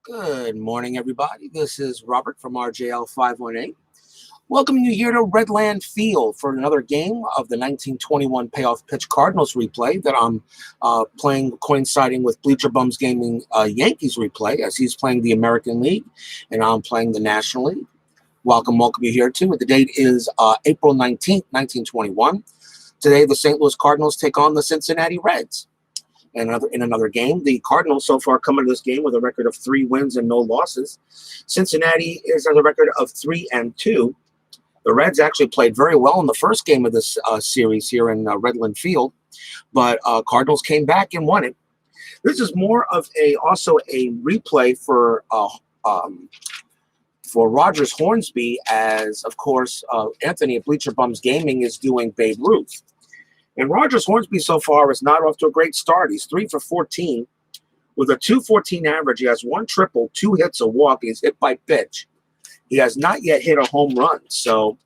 Good morning, everybody. This is Robert from RJL 518. Welcoming you here to Redland Field for another game of the 1921 Payoff Pitch Cardinals replay that I'm playing, coinciding with Bleacher Bums Gaming Yankees replay, as he's playing the American League and I'm playing the National League. Welcome you here too. The date is April 19th, 1921. Today, the St. Louis Cardinals take on the Cincinnati Reds. In another game, the Cardinals so far come into this game with a record of 3 wins and no losses. Cincinnati is on a record of 3-2. The Reds actually played very well in the first game of this series here in Redland Field, but Cardinals came back and won it. This is more of also a replay for Rogers Hornsby, as of course Anthony at Bleacher Bums Gaming is doing Babe Ruth. And Rogers Hornsby so far is not off to a great start. He's 3 for 14 with a 214 average. He has 1 triple, 2 hits, a walk. He's hit by pitch. He has not yet hit a home run. So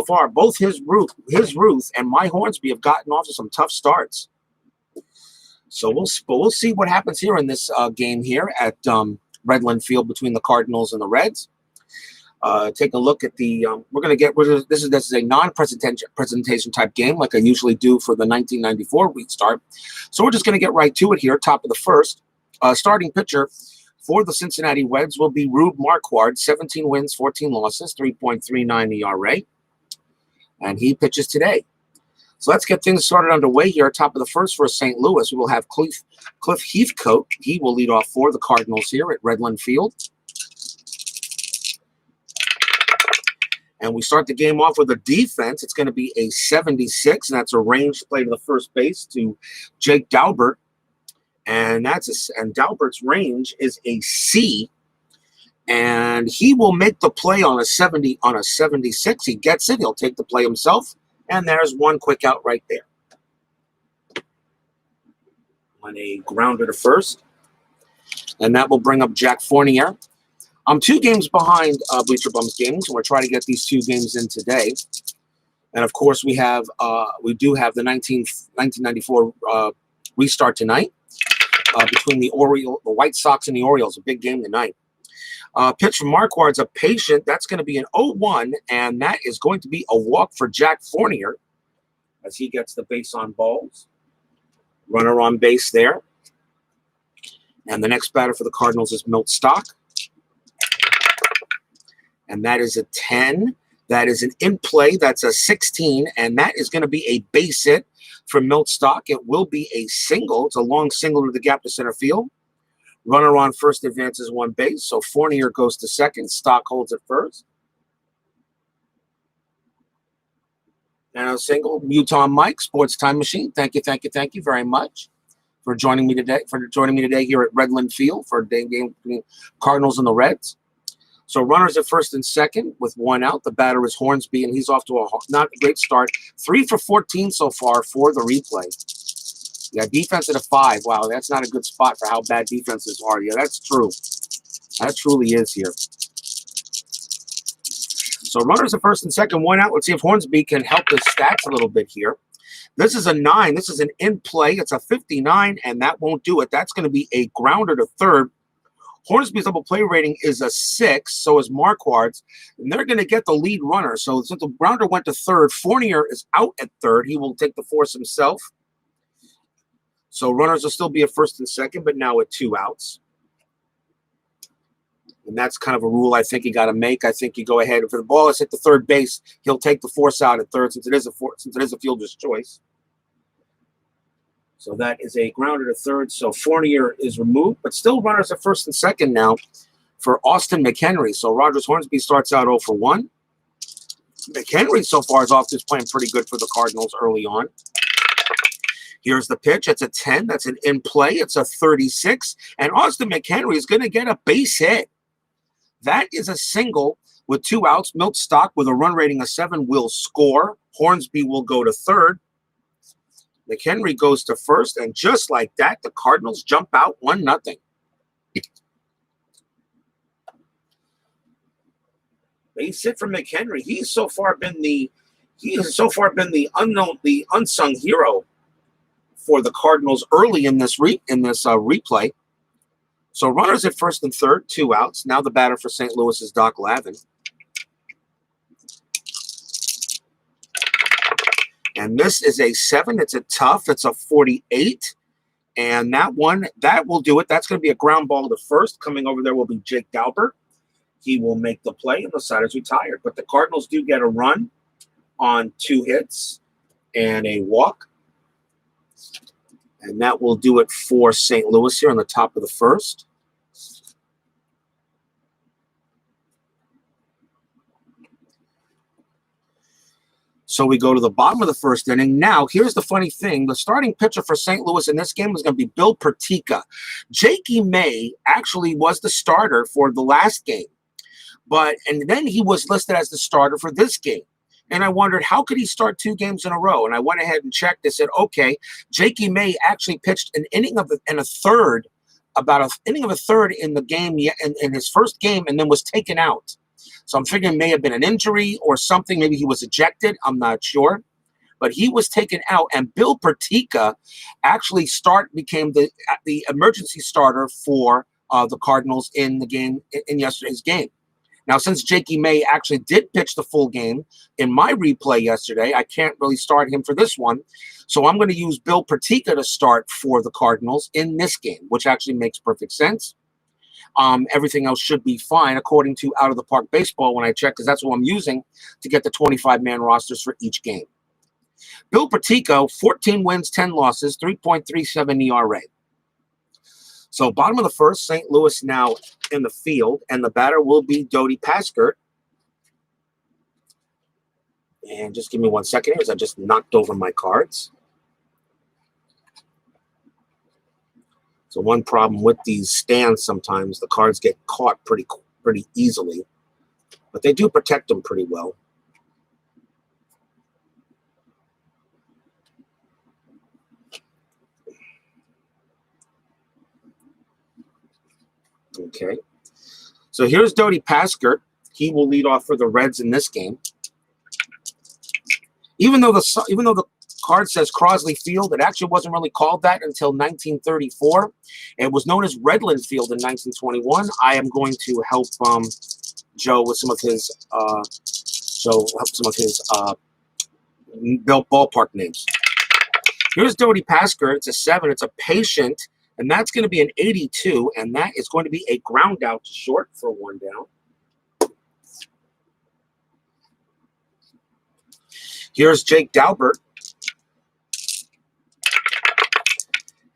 far, both his Ruth and my Hornsby have gotten off to some tough starts. So we'll see what happens here in this game here at Redland Field between the Cardinals and the Reds. Take a look at the. This is a non-presentation type game, like I usually do for the 1994 restart. So we're just going to get right to it here. Top of the first, starting pitcher for the Cincinnati Reds will be Rube Marquard. 17 wins, 14 losses, 3.39 ERA, and he pitches today. So let's get things started underway here. Top of the first for St. Louis, we will have Cliff Heathcote. He will lead off for the Cardinals here at Redland Field. And we start the game off with a defense. It's going to be a 76, and that's a range play to the first base to Jake Daubert. And Daubert's range is a C. And he will make the play on a 76. He gets it. He'll take the play himself. And there's one quick out right there. On a grounder to first. And that will bring up Jack Fournier. I'm 2 games behind Bleacher Bums Gaming, so we're trying to get these 2 games in today. And of course, we do have the 1994 restart tonight between the White Sox and the Orioles. A big game tonight. Pitch from Marquard's a patient. That's going to be an 0-1, and that is going to be a walk for Jack Fournier as he gets the base on balls. Runner on base there. And the next batter for the Cardinals is Milt Stock. And that is a 10. That is an in play. That's a 16. And that is going to be a base hit for Milt Stock. It will be a single. It's a long single to the gap to center field. Runner on first advances 1 base. So Fournier goes to second. Stock holds at first. And a single. Utah Mike, Sports Time Machine. Thank you very much for joining me today. Here at Redland Field for a day game between Cardinals and the Reds. So runners at first and second with 1 out. The batter is Hornsby, and he's off to a not great start. 3 for 14 so far for the replay. Yeah, defense at a 5. Wow, that's not a good spot for how bad defenses are. Yeah, that's true. That truly is here. So runners at first and second, 1 out. Let's see if Hornsby can help his stats a little bit here. This is a 9. This is an in play. It's a 59, and that won't do it. That's going to be a grounder to third. Hornsby's double play rating is a 6, so is Marquard's, and they're going to get the lead runner. So since the grounder went to third, Fournier is out at third. He will take the force himself. So runners will still be at first and second, but now with 2 outs. And that's kind of a rule I think you got to make. I think you go ahead. If the ball is hit the third base, he'll take the force out at third since it is a fielder's choice. So that is a grounder to third. So Fournier is removed, but still runners at first and second now for Austin McHenry. So Rogers Hornsby starts out 0 for 1. McHenry so far is playing pretty good for the Cardinals early on. Here's the pitch. It's a 10. That's an in play. It's a 36. And Austin McHenry is going to get a base hit. That is a single with 2 outs. Milt Stock with a run rating of 7 will score. Hornsby will go to third. McHenry goes to first, and just like that, the Cardinals jump out 1-0. Base hit from McHenry. He has so far been the unsung hero for the Cardinals early in this replay. So runners at first and third, 2 outs. Now the batter for St. Louis is Doc Lavin. And this is a 7. It's a tough. It's a 48. And that one, that will do it. That's going to be a ground ball to first. Coming over there will be Jake Dalbert. He will make the play, and the side is retired. But the Cardinals do get a run on 2 hits and a walk. And that will do it for St. Louis here on the top of the first. So we go to the bottom of the first inning. Now, here's the funny thing. The starting pitcher for St. Louis in this game was going to be Bill Pertica. Jakey May actually was the starter for the last game. And then he was listed as the starter for this game. And I wondered, how could he start 2 games in a row? And I went ahead and checked. I said, okay, Jakey May actually pitched an inning and a third, about an inning of a third in the game, in his first game, and then was taken out. So I'm figuring it may have been an injury or something. Maybe he was ejected. I'm not sure. But he was taken out, and Bill Pertica actually became the emergency starter for the Cardinals in the game, in yesterday's game. Now, since Jakey May actually did pitch the full game in my replay yesterday, I can't really start him for this one. So I'm going to use Bill Pertica to start for the Cardinals in this game, which actually makes perfect sense. Everything else should be fine according to Out of the Park Baseball when I check, because that's what I'm using to get the 25-man rosters for each game. Bill Pertica, 14 wins, 10 losses, 3.37 ERA. So bottom of the first, St. Louis now in the field, and the batter will be Dodi Paskert. And just give me 1 second here, as I just knocked over my cards. So one problem with these stands, sometimes the cards get caught pretty easily, but they do protect them pretty well. Okay, so here's Dodi Paskert. He will lead off for the Reds in this game. Even though the card says Crosley Field, it actually wasn't really called that until 1934. It was known as Redland Field in 1921. I am going to help Joe with some of his ballpark names. Here's Dodi Paskert. It's a 7. It's a patient. And that's going to be an 82, and that is going to be a ground out to short for 1 down. Here's Jake Dalbert.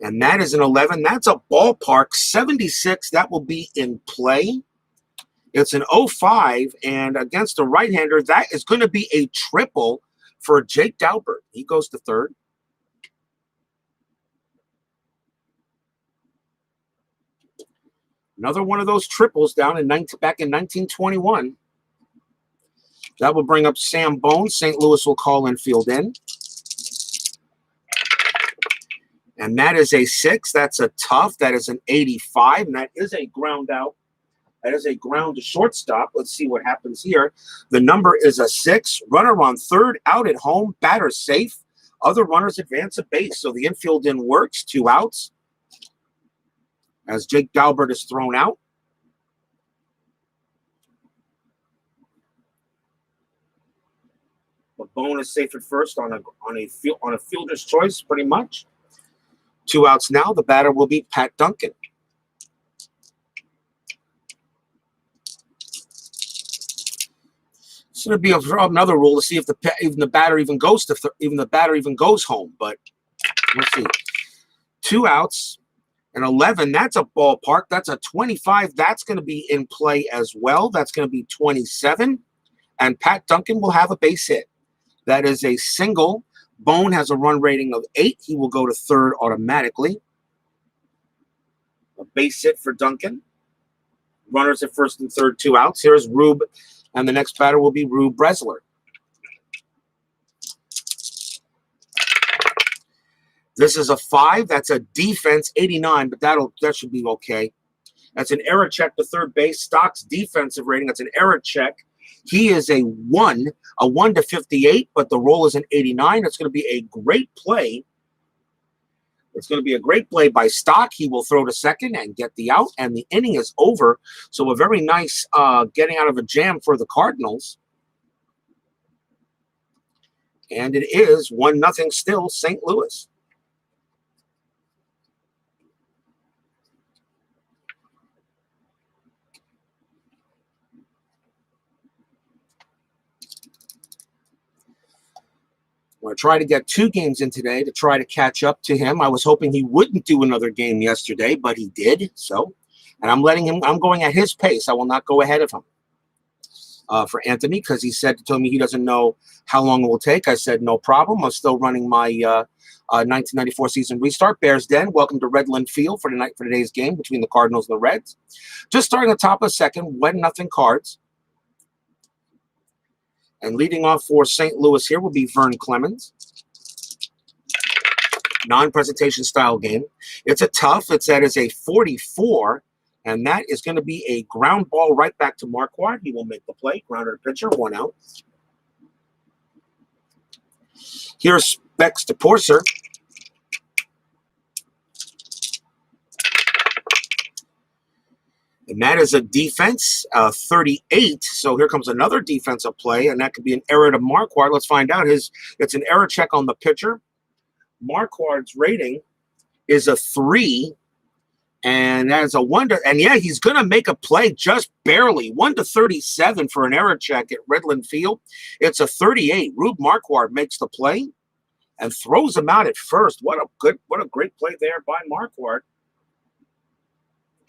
And that is an 11. That's a ballpark 76. That will be in play. It's an 05, and against a right-hander, that is going to be a triple for Jake Dalbert. He goes to third. Another one of those triples back in 1921. That will bring up Sam Bones. St. Louis will call infield in. And that is a 6. That's a tough. That is an 85. And that is a ground out. That is a ground to shortstop. Let's see what happens here. The number is a 6. Runner on third, out at home. Batter safe. Other runners advance a base. So the infield in works. 2 outs. As Jake Dalbert is thrown out. But Bone is safe at first on a fielder's choice, pretty much. 2 outs now. The batter will be Pat Duncan. It's going to be another rule to see if the batter even goes home. But let's see. 2 outs. An 11, that's a ballpark. That's a 25. That's going to be in play as well. That's going to be 27. And Pat Duncan will have a base hit. That is a single. Bone has a run rating of 8. He will go to third automatically. A base hit for Duncan. Runners at first and third, 2 outs. Here's Rube, and the next batter will be Rube Bresler. This is a 5. That's a defense, 89, but that should be okay. That's an error check to third base. Stock's defensive rating, that's an error check. He is a 1 to 58, but the roll is an 89. It's going to be a great play It's going to be a great play by Stock. He will throw to second and get the out, and the inning is over. So a very nice getting out of a jam for the Cardinals. And it is 1-0 still, St. Louis. I'm going to try to get 2 games in today to try to catch up to him. I was hoping he wouldn't do another game yesterday, but he did. And I'm going at his pace. I will not go ahead of him. For Anthony, because he told me he doesn't know how long it will take. I said, no problem. I'm still running my 1994 season restart. Bears Den, welcome to Redland Field for today's game between the Cardinals and the Reds. Just starting the top of the second, 1-0 Cards. And leading off for St. Louis here will be Vern Clemens. Non-presentation style game. It's a tough. That is a 44. And that is going to be a ground ball right back to Marquard. He will make the play. Grounder to pitcher, 1 out. Here's Specs to Porcer. And that is a defense, 38. So here comes another defensive play, and that could be an error to Marquard. Let's find out. It's an error check on the pitcher. Marquard's rating is a 3. And that is a 1 to, and yeah, he's going to make a play just barely. 1 to 37 for an error check at Redland Field. It's a 38. Rube Marquard makes the play and throws him out at first. What a great play there by Marquard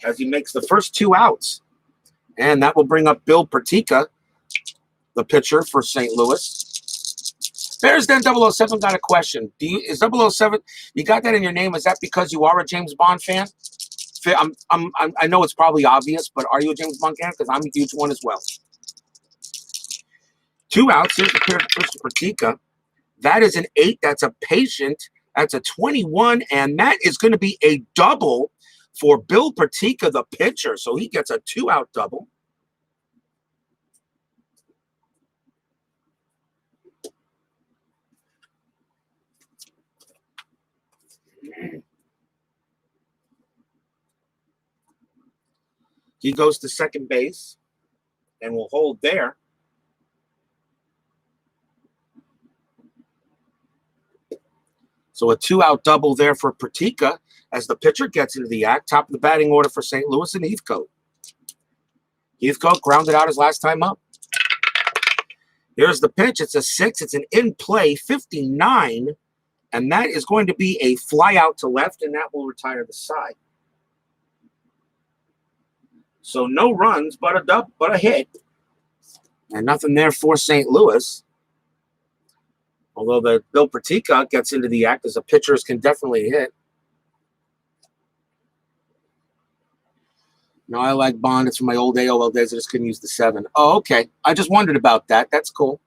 as he makes the first 2 outs. And that will bring up Bill Pertica, the pitcher for St. Louis. Bears Den 007 got a question. Is 007, you got that in your name? Is that because you are a James Bond fan? I know it's probably obvious, but are you a James Bond fan? Because I'm a huge one as well. 2 outs. Here's the pitch to Pertica. That is an 8. That's a patient. That's a 21, and that is going to be a double for Bill Pertica, the pitcher. So he gets a 2-out double. He goes to second base and will hold there. So a 2-out double there for Pertica as the pitcher gets into the act. Top of the batting order for St. Louis and Heathcote. Heathcote grounded out his last time up. Here's the pitch. It's a 6. It's an in-play 59. And that is going to be a fly out to left, and that will retire the side. So no runs, but a hit. And nothing there for St. Louis. Although the Bill Pertica gets into the act as the pitchers can definitely hit. No, I like Bond. It's from my old AOL days. I just couldn't use the 7. Oh, okay. I just wondered about that. That's cool.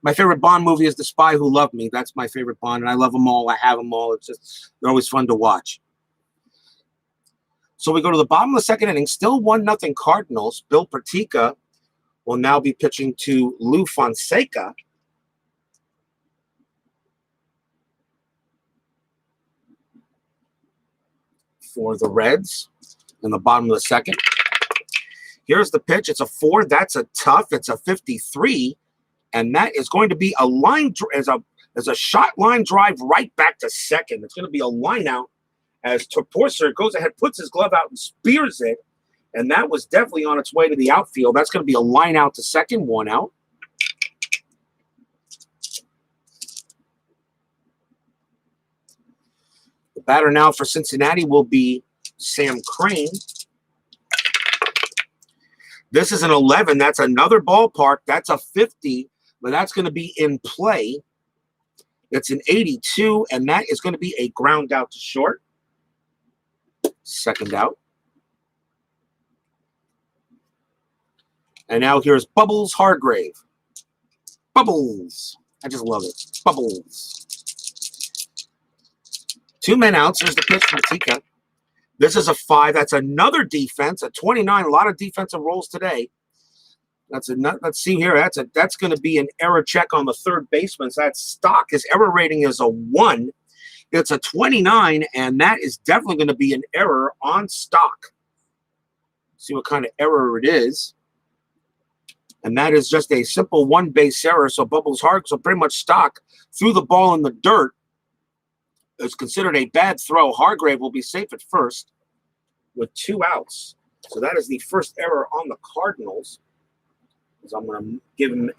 My favorite Bond movie is The Spy Who Loved Me. That's my favorite Bond, and I love them all. I have them all. They're always fun to watch. So we go to the bottom of the second inning. Still 1-0 Cardinals. Bill Pertica will now be pitching to Lou Fonseca. For the Reds in the bottom of the second. Here's the pitch. It's a 4. That's a tough. It's a 53. And that is going to be a line as a shot line drive right back to second. It's going to be a line out as Porcer goes ahead, puts his glove out and spears it. And that was definitely on its way to the outfield. That's going to be a line out to second, 1 out. The batter now for Cincinnati will be Sam Crane. This is an 11. That's another ballpark. That's a 50, but that's going to be in play. It's an 82, and that is going to be a ground out to short. Second out. And now here's Bubbles Hargrave. Bubbles. I just love it. Bubbles. 2 men out. Here's the pitch from Pertica. This is a 5. That's another defense. A 29. A lot of defensive roles today. Let's see here. That's going to be an error check on the third baseman. So that's Stock. His error rating is a 1. It's a 29, and that is definitely going to be an error on stock. See what kind of error it is. And that is just a simple one base error. So Bubbles Hard, so pretty much stock threw the ball in the dirt. It's considered a bad throw. Hargrave will be safe at first with 2 outs. So that is the first error on the Cardinals. As I'm going to give him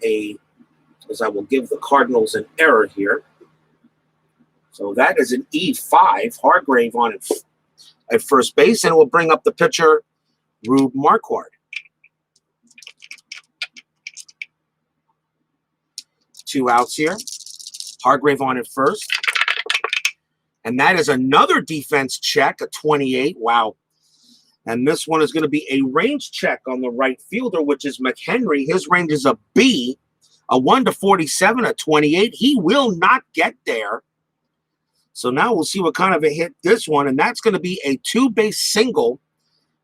as I will give the Cardinals an error here. So that is an E5. Hargrave on it at first base, and it will bring up the pitcher, Rube Marquard. 2 outs here. Hargrave on it first. And that is another defense check, a 28. Wow. And this one is going to be a range check on the right fielder, which is McHenry. His range is a B, a 1-47, a 28. He will not get there. So now we'll see what kind of a hit this one, and that's going to be a 2-base single.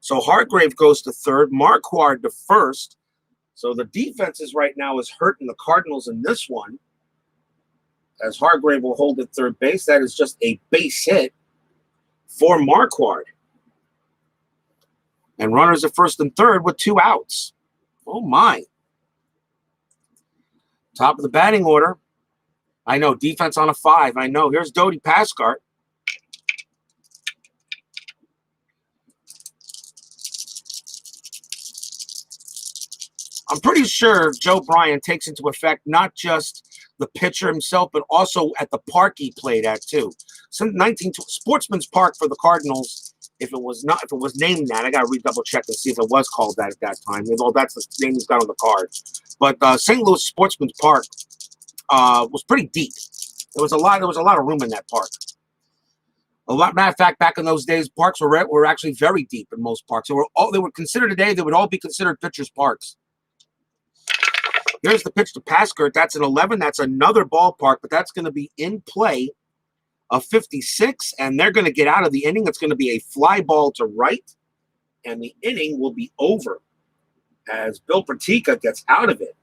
So Hargrave goes to third, Marquard to first. So the defenses right now is hurting the Cardinals in this one, as Hargrave will hold at third base. That is just a base hit for Marquard. And runners at first and third with 2 outs. Oh, my. Top of the batting order. I know, defense on a 5. I know. Here's Dodi Pascart. I'm pretty sure Joe Bryan takes into effect not just the pitcher himself, but also at the park he played at, too. Since Sportsman's Park for the Cardinals, if it was named that, I got to redouble check and see if it was called that at that time. Although that's the name he's got on the card. But St. Louis Sportsman's Park was pretty deep. There was a lot of room in that park. Matter of fact, back in those days, parks were actually very deep in most parks. They were considered today. They would all be considered pitchers' parks. Here's the pitch to Pascart. That's an 11. That's another ballpark, but that's going to be in play of 56, and they're going to get out of the inning. It's going to be a fly ball to right, and the inning will be over as Bill Pertica gets out of it.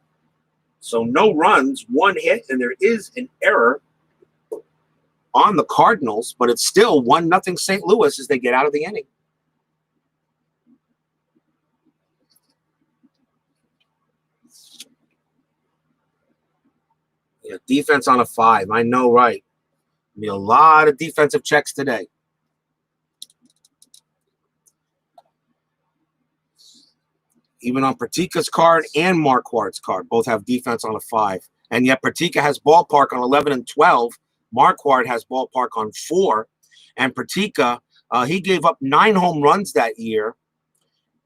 So no runs, 1 hit, and there is an error on the Cardinals, but it's still 1-0 St. Louis as they get out of the inning. Yeah, defense on a 5. I know, right? Be a lot of defensive checks today. Even on Pertica's card and Marquard's card, both have defense on a 5. And yet Pertica has ballpark on 11 and 12. Marquard has ballpark on 4. And Pertica, he gave up 9 home runs that year.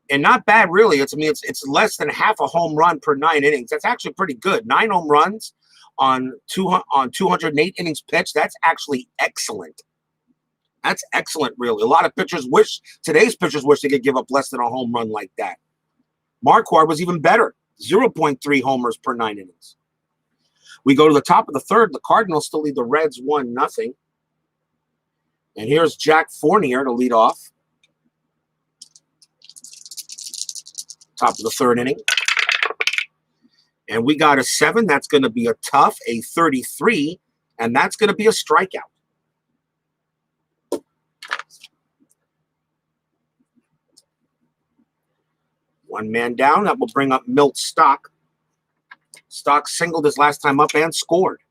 And not bad, really. It's less than half a home run per 9 innings. That's actually pretty good. 9 home runs on 208 innings pitched. That's actually excellent. That's excellent, really. A lot of today's pitchers wish they could give up less than a home run like that. Marquard was even better, 0.3 homers per 9 innings. We go to the top of the third. The Cardinals still lead the Reds 1-0. And here's Jack Fournier to lead off. Top of the third inning. And we got a 7. That's going to be a tough, a 33. And that's going to be a strikeout. One man down. That will bring up Milt Stock. Stock singled his last time up and scored.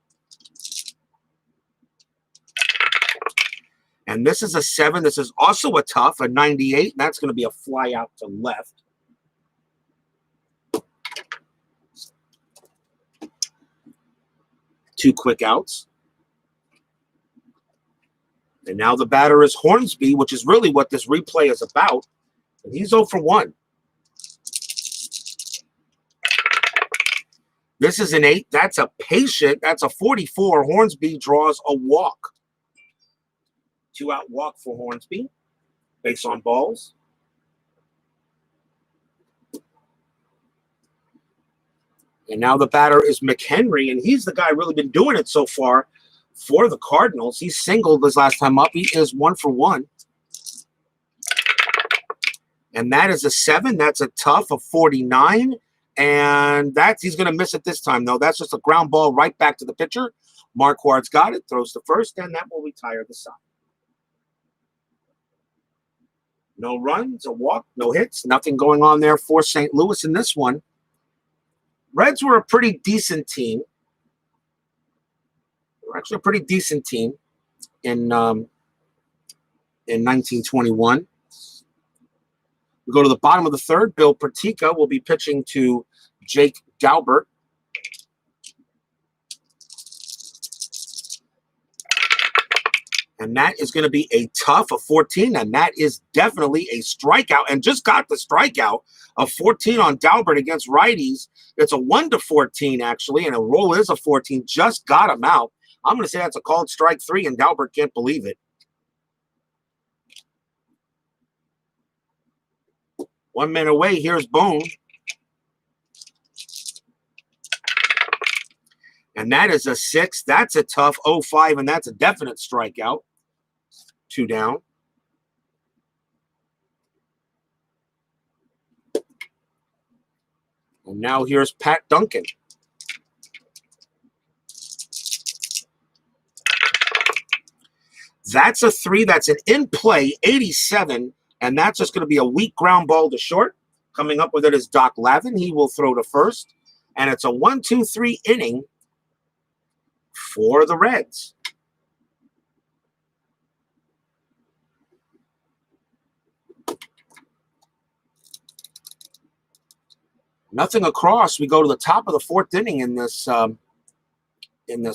And this is a 7. This is also a tough, a 98. And that's going to be a fly out to left. Two quick outs. And now the batter is Hornsby, which is really what this replay is about. And he's 0 for 1. This is an 8. That's a patient. That's a 44. Hornsby draws a walk. 2-out walk for Hornsby. Base on balls. And now the batter is McHenry, and he's the guy really been doing it so far for the Cardinals. He singled his last time up. He is 1 for 1. And that is a 7. That's a tough, a 49. And he's going to miss it this time, though. That's just a ground ball right back to the pitcher. Marquard's got it, throws to first, and that will retire the side. No runs, a walk, no hits, nothing going on there for St. Louis in this one. Reds were a pretty decent team. They were actually a pretty decent team in 1921. We go to the bottom of the third. Bill Pertica will be pitching to Jake Daubert. And that is going to be a tough 14, and that is definitely a strikeout. And just got the strikeout of 14 on Daubert against righties. It's a 1-14, actually, and a roll is a 14. Just got him out. I'm going to say that's a called strike 3, and Daubert can't believe it. 1 minute away. Here's Bone. And that is a 6. That's a tough 0-5, and that's a definite strikeout. 2 down. And now here's Pat Duncan. That's a 3. That's an in-play 87, and that's just going to be a weak ground ball to short. Coming up with it is Doc Lavin. He will throw to first, and it's a 1-2-3 inning for the Reds. Nothing across. We go to the top of the 4th inning in this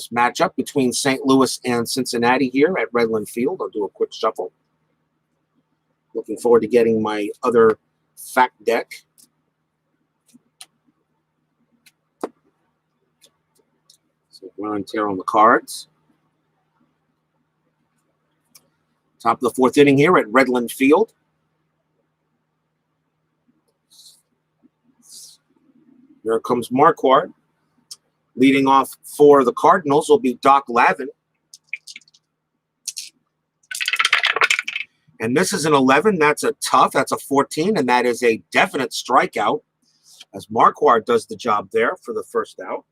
matchup between St. Louis and Cincinnati here at Redland Field. I'll do a quick shuffle. Looking forward to getting my other fact deck. So wear and tear on the cards. Top of the 4th inning here at Redland Field. Here comes Marquard. Leading off for the Cardinals will be Doc Lavin. And this is an 11. That's a tough. That's a 14, and that is a definite strikeout as Marquard does the job there for the first out.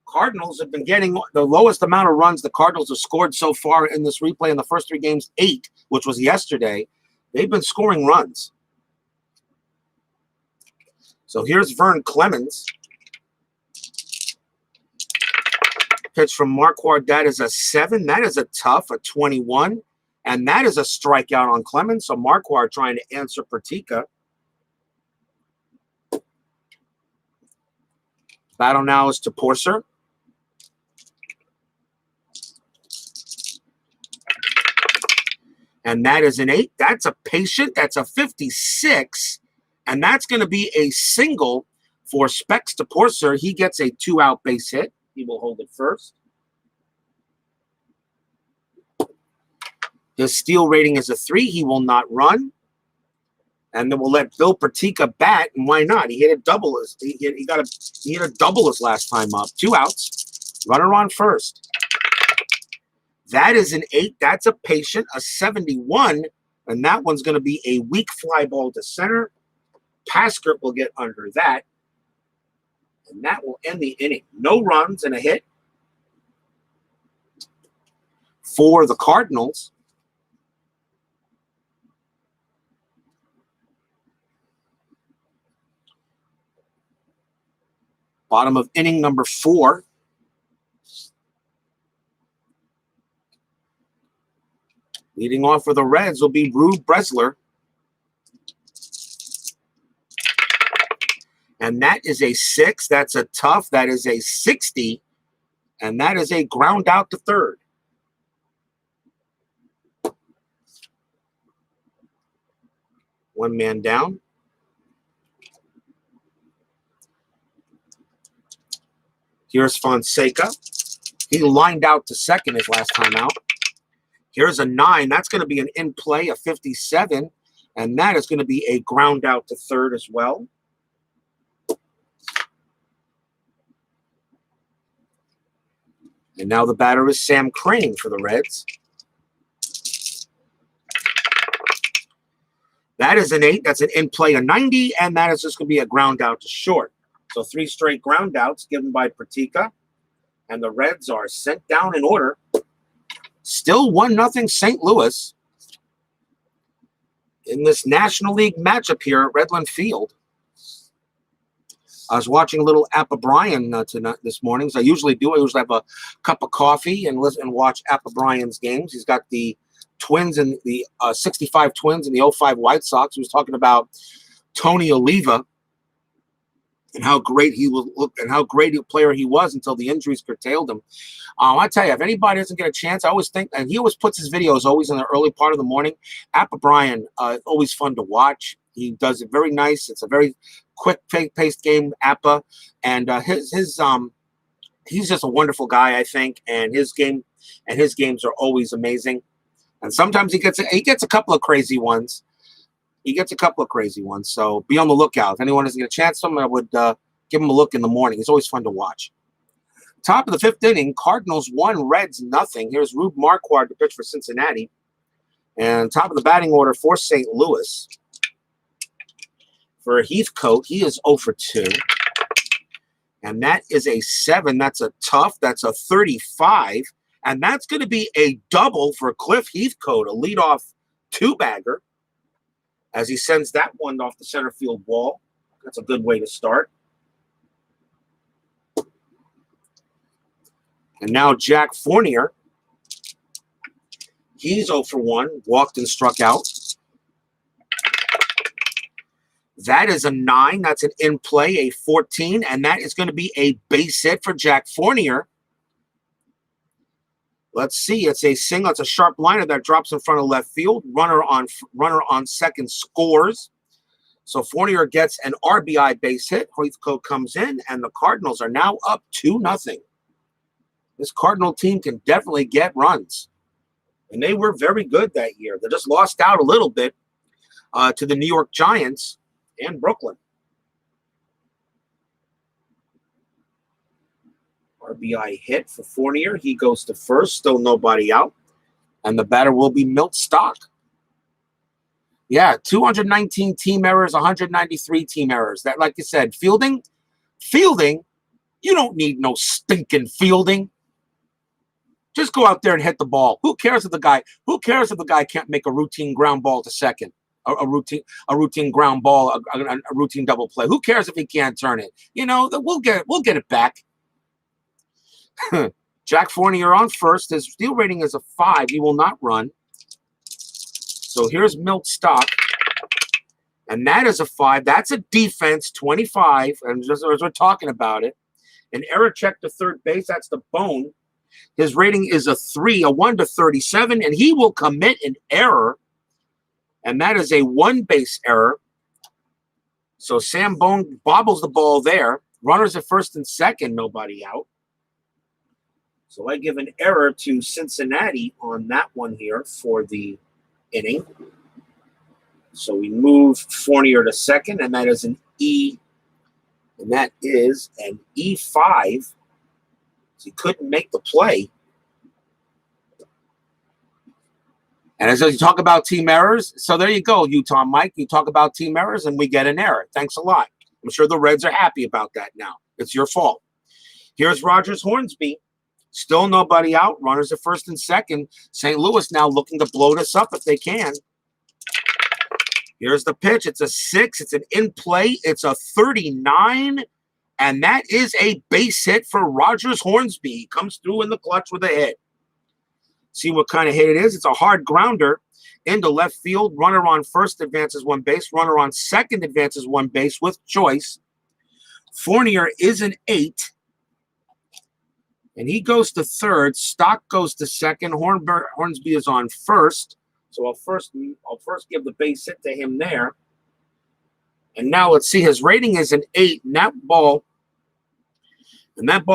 Cardinals have been getting the lowest amount of runs the Cardinals have scored so far in this replay in the first 3 games, 8, which was yesterday. They've been scoring runs. So here's Vern Clemens. Pitch from Marquard. That is a 7. That is a tough, a 21. And that is a strikeout on Clemens. So Marquard trying to answer Pertica. Battle now is to Porcer. And that is an 8. That's a patient. That's a 56. And that's going to be a single for Specs to Porcer. He gets a 2-out base hit. He will hold it first. His steal rating is a 3. He will not run. And then we'll let Bill Pertica bat. And why not? He hit a double. He hit a double his last time up. 2 outs. Runner on first. That is an 8. That's a patient, a 71. And that one's going to be a weak fly ball to center. Paskert will get under that. And that will end the inning. No runs and a hit for the Cardinals. Bottom of inning number 4. Leading off for the Reds will be Rube Bresler. And that is a 6. That's a tough. That is a 60. And that is a ground out to third. One man down. Here's Fonseca. He lined out to second his last time out. Here's a 9. That's going to be an in-play, a 57. And that is going to be a ground out to third as well. And now the batter is Sam Crane for the Reds. That is an 8. That's an in play, a 90, and that is just going to be a ground out to short. So 3 straight ground outs given by Pertica, and the Reds are sent down in order. Still 1-0 St. Louis in this National League matchup here at Redland Field. I was watching a little Appa Bryan tonight this morning, as I usually do. I usually have a cup of coffee and listen and watch Appa Bryan's games. He's got the Twins and the 65 Twins and the 05 White Sox. He was talking about Tony Oliva and how great he will look and how great a player he was until the injuries curtailed him. I tell you, if anybody doesn't get a chance, I always think, and he always puts his videos always in the early part of the morning. Appa Bryan, always fun to watch. He does it very nice. It's a very quick-paced game, Appa, and he's just a wonderful guy, I think, and his games are always amazing. And sometimes he gets a couple of crazy ones. So be on the lookout. If anyone doesn't get a chance to him, I would give him a look in the morning. It's always fun to watch. Top of the 5th inning, Cardinals 1, Reds 0. Here's Rube Marquard to pitch for Cincinnati. And top of the batting order for St. Louis. For Heathcote, he is 0 for 2. And that is a 7. That's a tough. That's a 35. And that's going to be a double for Cliff Heathcote, a leadoff 2-bagger, as he sends that one off the center field wall. That's a good way to start. And now Jack Fournier. He's 0 for 1, walked and struck out. That is a 9. That's an in play, a 14. And that is going to be a base hit for Jack Fournier. Let's see. It's a single. It's a sharp liner that drops in front of left field. Runner on second scores. So Fournier gets an RBI base hit. Heathcote comes in, and the Cardinals are now up 2-0. This Cardinal team can definitely get runs. And they were very good that year. They just lost out a little bit to the New York Giants and Brooklyn. RBI hit for Fournier. He goes to first. Still nobody out. And the batter will be Milt Stock. Yeah, 219 team errors, 193 team errors. That, like you said, fielding, you don't need no stinking fielding. Just go out there and hit the ball. Who cares if the guy can't make a routine ground ball to second? A routine ground ball, a routine double play. Who cares if he can't turn it? You know, we'll get it back. Jack Fournier on first. His steal rating is a 5. He will not run. So here's Milt Stock. And that is a 5. That's a defense, 25. And just as we're talking about it, an error check to third base. That's the bone. His rating is a 3, a 1 to 37. And he will commit an error. And that is a 1 base error. So Sam Bone bobbles the ball there. Runners at first and second, nobody out. So I give an error to Cincinnati on that one here for the inning. So we move Fournier to second, and that is an E. And that is an E5. So he couldn't make the play. And as you talk about team errors, so there you go, Utah Mike. You talk about team errors, and we get an error. Thanks a lot. I'm sure the Reds are happy about that now. It's your fault. Here's Rogers Hornsby. Still nobody out. Runners at first and second. St. Louis now looking to blow this up if they can. Here's the pitch. It's a 6. It's an in play. It's a 39. And that is a base hit for Rogers Hornsby. He comes through in the clutch with a hit. See what kind of hit it is. It's a hard grounder into left field. Runner on first advances 1 base. Runner on second advances 1 base with choice. Fournier is an 8. And he goes to third. Stock goes to second. Hornsby is on first. So I'll first give the base hit to him there. And now let's see. His rating is an 8. And that ball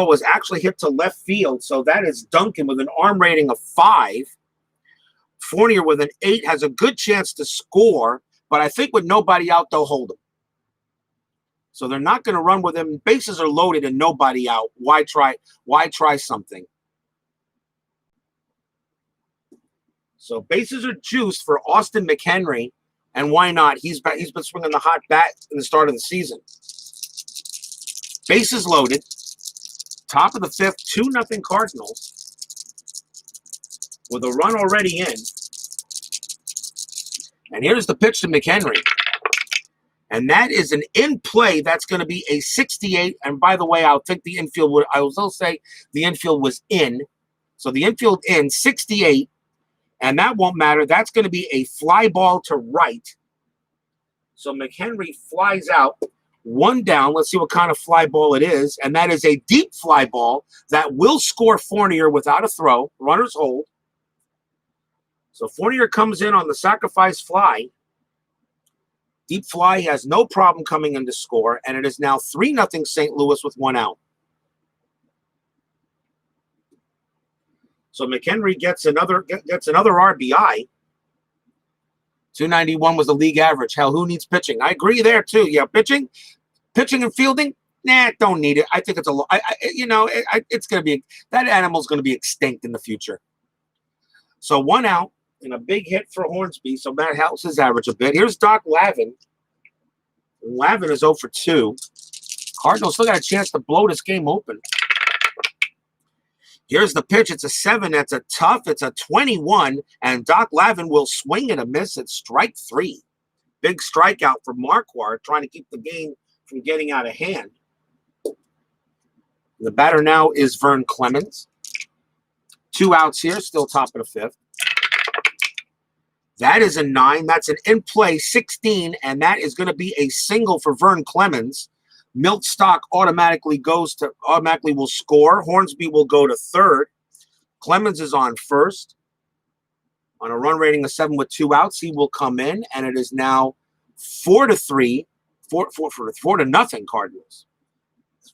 was actually hit to left field. So that is Duncan with an arm rating of 5. Fournier with an 8 has a good chance to score. But I think with nobody out, they'll hold him. So they're not going to run with him. Bases are loaded and nobody out. Why try something? So bases are juiced for Austin McHenry And why not? He's been swinging the hot bat in the start of the season. Bases loaded. Top of the fifth, 2-0 Cardinals. With a run already in. And here's the pitch to McHenry. And that is an in play. That's going to be a 68. And by the way, I think the infield would, I will still say the infield was in. So the infield in, 68. And that won't matter. That's going to be a fly ball to right. So McHenry flies out. One down. Let's see what kind of fly ball it is. And that is a deep fly ball that will score Fournier without a throw. Runners hold. So Fournier comes in on the sacrifice fly. Deep fly has no problem coming in to score. And it is now 3-0 St. Louis with 1 out. So McHenry gets another RBI. 291 was the league average. Hell, who needs pitching? I agree there too. Yeah, pitching and fielding. Nah, don't need it. I think it's it's going to be that animal's going to be extinct in the future. So 1 out and a big hit for Hornsby. So that helps his average a bit. Here's Doc Lavin. Lavin is 0 for 2. Cardinals still got a chance to blow this game open. Here's the pitch. It's a 7. That's a tough. It's a 21. And Doc Lavin will swing and a miss at strike 3. Big strikeout for Marquard, trying to keep the game from getting out of hand. The batter now is Vern Clemens. 2 outs here, still top of the fifth. That is a 9. That's an in-play 16, and that is going to be a single for Vern Clemens. Milt Stock automatically will score. Hornsby will go to third. Clemens is on first. On a run rating of 7 with 2 outs, he will come in, and it is now 4-3, 4-0 Cardinals.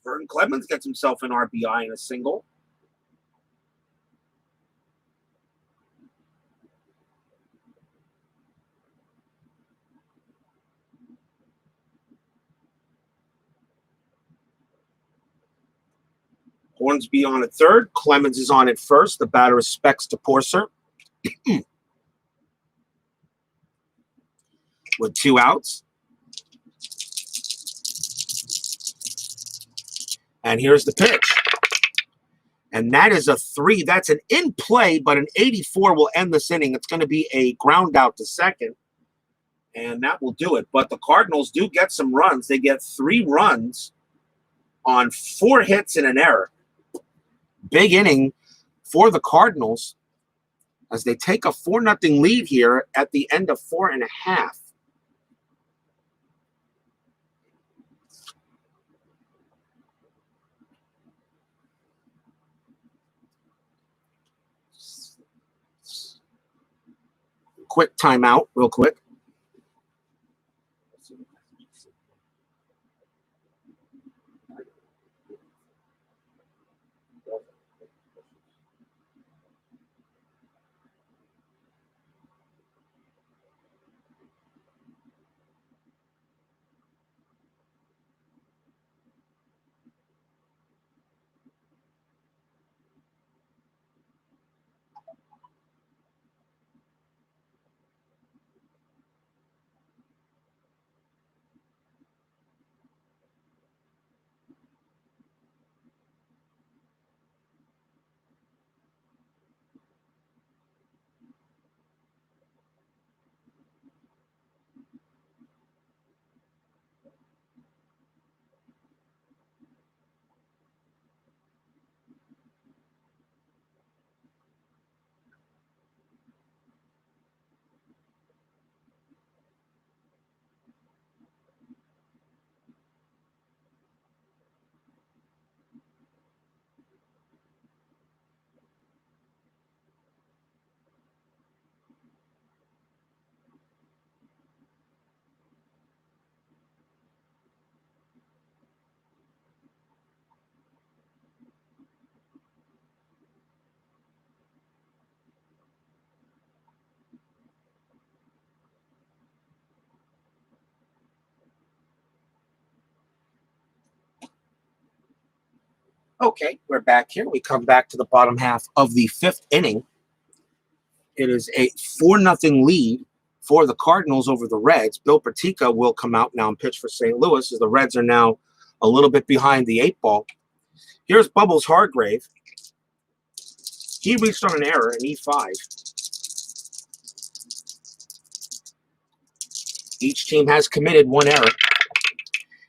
Vern Clemens gets himself an RBI and a single. Hornsby on at third. Clemens is on at first. The batter is Specs to Porcer. With 2 outs. And here's the pitch. And that is a 3. That's an in play, but an 84 will end this inning. It's going to be a ground out to second. And that will do it. But the Cardinals do get some runs. They get 3 runs on 4 hits and an error. Big inning for the Cardinals as they take a 4-0 lead here at the end of 4.5. Quick timeout, real quick. Okay, we're back here. We come back to the bottom half of the 5th inning. It is a 4-0 lead for the Cardinals over the Reds. Bill Pertica will come out now and pitch for St. Louis, as the Reds are now a little bit behind the 8-ball. Here's Bubbles Hargrave. He reached on an error in E5. Each team has committed one error.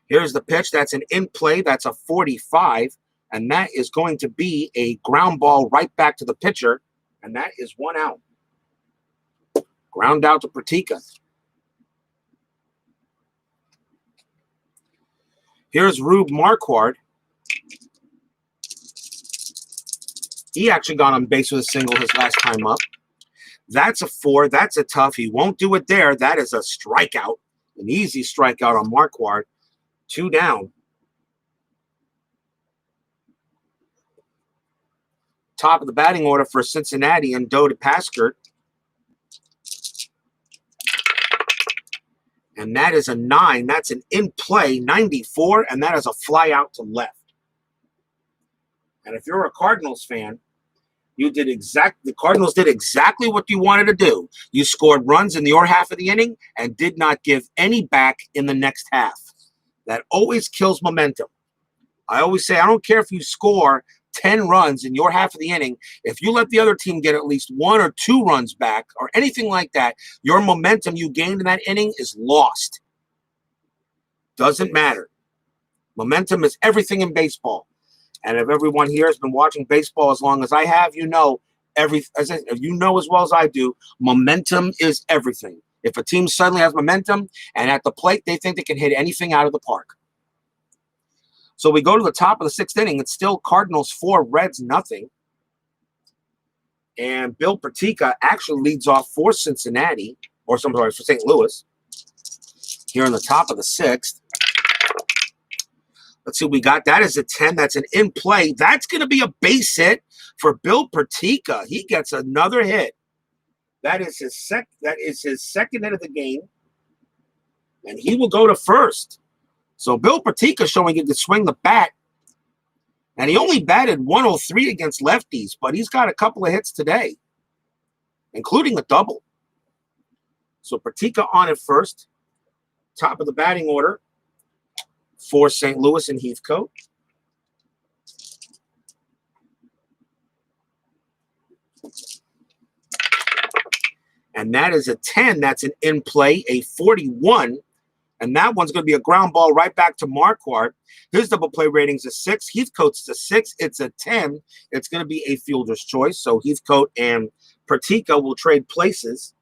Here's the pitch. That's an in play. That's a 45. And that is going to be a ground ball right back to the pitcher. And that is 1 out. Ground out to Pertica. Here's Rube Marquard. He actually got on base with a single his last time up. That's a 4. That's a tough. He won't do it there. That is a strikeout. An easy strikeout on Marquard. 2 down. Top of the batting order for Cincinnati and Doe to Paskert. And that is a 9. That's an in-play 94, and that is a fly out to left. And if you're a Cardinals fan, the Cardinals did exactly what you wanted to do. You scored runs in your half of the inning and did not give any back in the next half. That always kills momentum. I always say, I don't care if you score 10 runs in your half of the inning. If you let the other team get at least 1 or 2 runs back or anything like that, your momentum you gained in that inning is lost. Doesn't matter. Momentum is everything in baseball. And if everyone here has been watching baseball as long as I have, you know as well as I do, momentum is everything. If a team suddenly has momentum and at the plate they think they can hit anything out of the park. So we go to the top of the 6th inning. It's still Cardinals 4, Reds nothing. And Bill Pertica actually leads off for Cincinnati, for St. Louis. Here in the top of the 6th. Let's see what we got. That is a 10. That's an in play. That's going to be a base hit for Bill Pertica. He gets another hit. That is his second hit of the game. And he will go to first. So Bill Pertica showing he can swing the bat. And he only batted 103 against lefties, but he's got a couple of hits today, including a double. So Pertica on at first. Top of the batting order for St. Louis and Heathcote. And that is a 10. That's an in play, a 41. And that one's going to be a ground ball right back to Marquard. His double play rating's a 6. Heathcote's a 6. It's a 10. It's going to be a fielder's choice. So Heathcote and Pertica will trade places.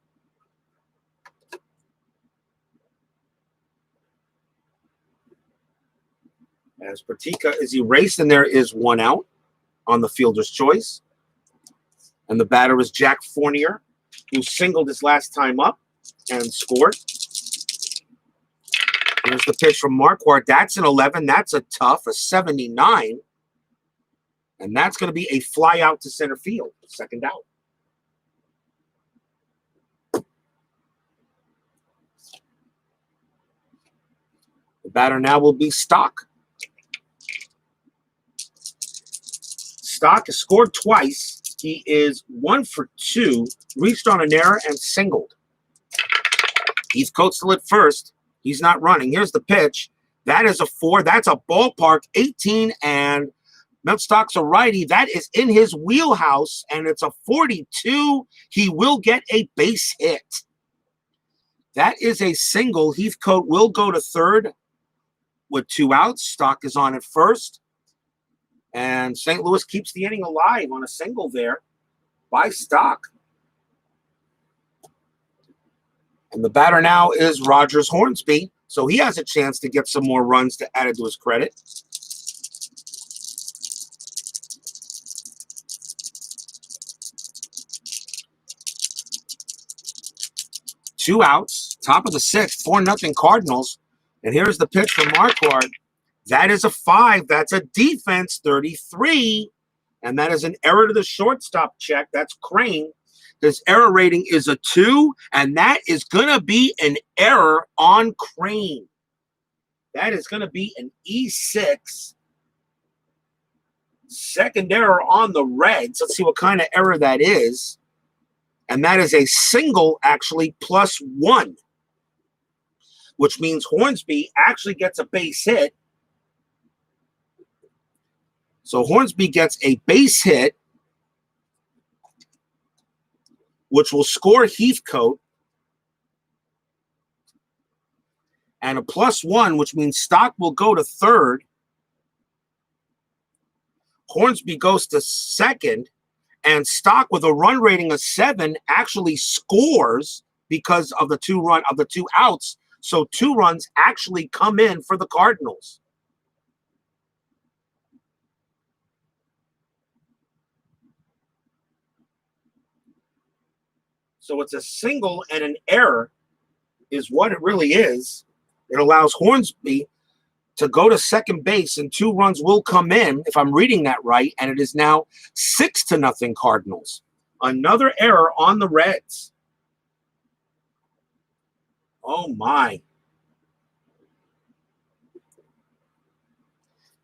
As Pertica is erased, and there is 1 out on the fielder's choice. And the batter is Jack Fournier, who singled his last time up and scored. Here's the pitch from Marquard. That's an 11. That's a tough, a 79. And that's going to be a fly out to center field. 2nd out. The batter now will be Stock. Stock has scored twice. He is 1 for 2, reached on an error and singled. Heathcote still at first. He's not running. Here's the pitch. That is a 4. That's a ballpark 18, and Mount Stock's a righty. That is in his wheelhouse, and it's a 42. He will get a base hit. That is a single. Heathcote will go to third with 2 outs. Stock is on at first. And St. Louis keeps the inning alive on a single there by Stock. And the batter now is Rogers Hornsby. So he has a chance to get some more runs to add it to his credit. Two outs, top of the 6th, 4-0 Cardinals. And here's the pitch from Marquard. That is a 5. That's a defense 33. And that is an error to the shortstop check. That's Crane. His error rating is a 2. And that is going to be an error on Crane. That is going to be an E6. Second error on the Reds. Let's see what kind of error that is. And that is a single, actually, +1, which means Hornsby actually gets a base hit. So Hornsby gets a base hit, which will score Heathcote, and a +1, which means Stock will go to third. Hornsby goes to second, and Stock, with a run rating of 7, actually scores because of the two outs. So 2 runs actually come in for the Cardinals. So it's a single and an error is what it really is. It allows Hornsby to go to second base, and 2 runs will come in, if I'm reading that right, and it is now 6-0 Cardinals. Another error on the Reds. Oh, my.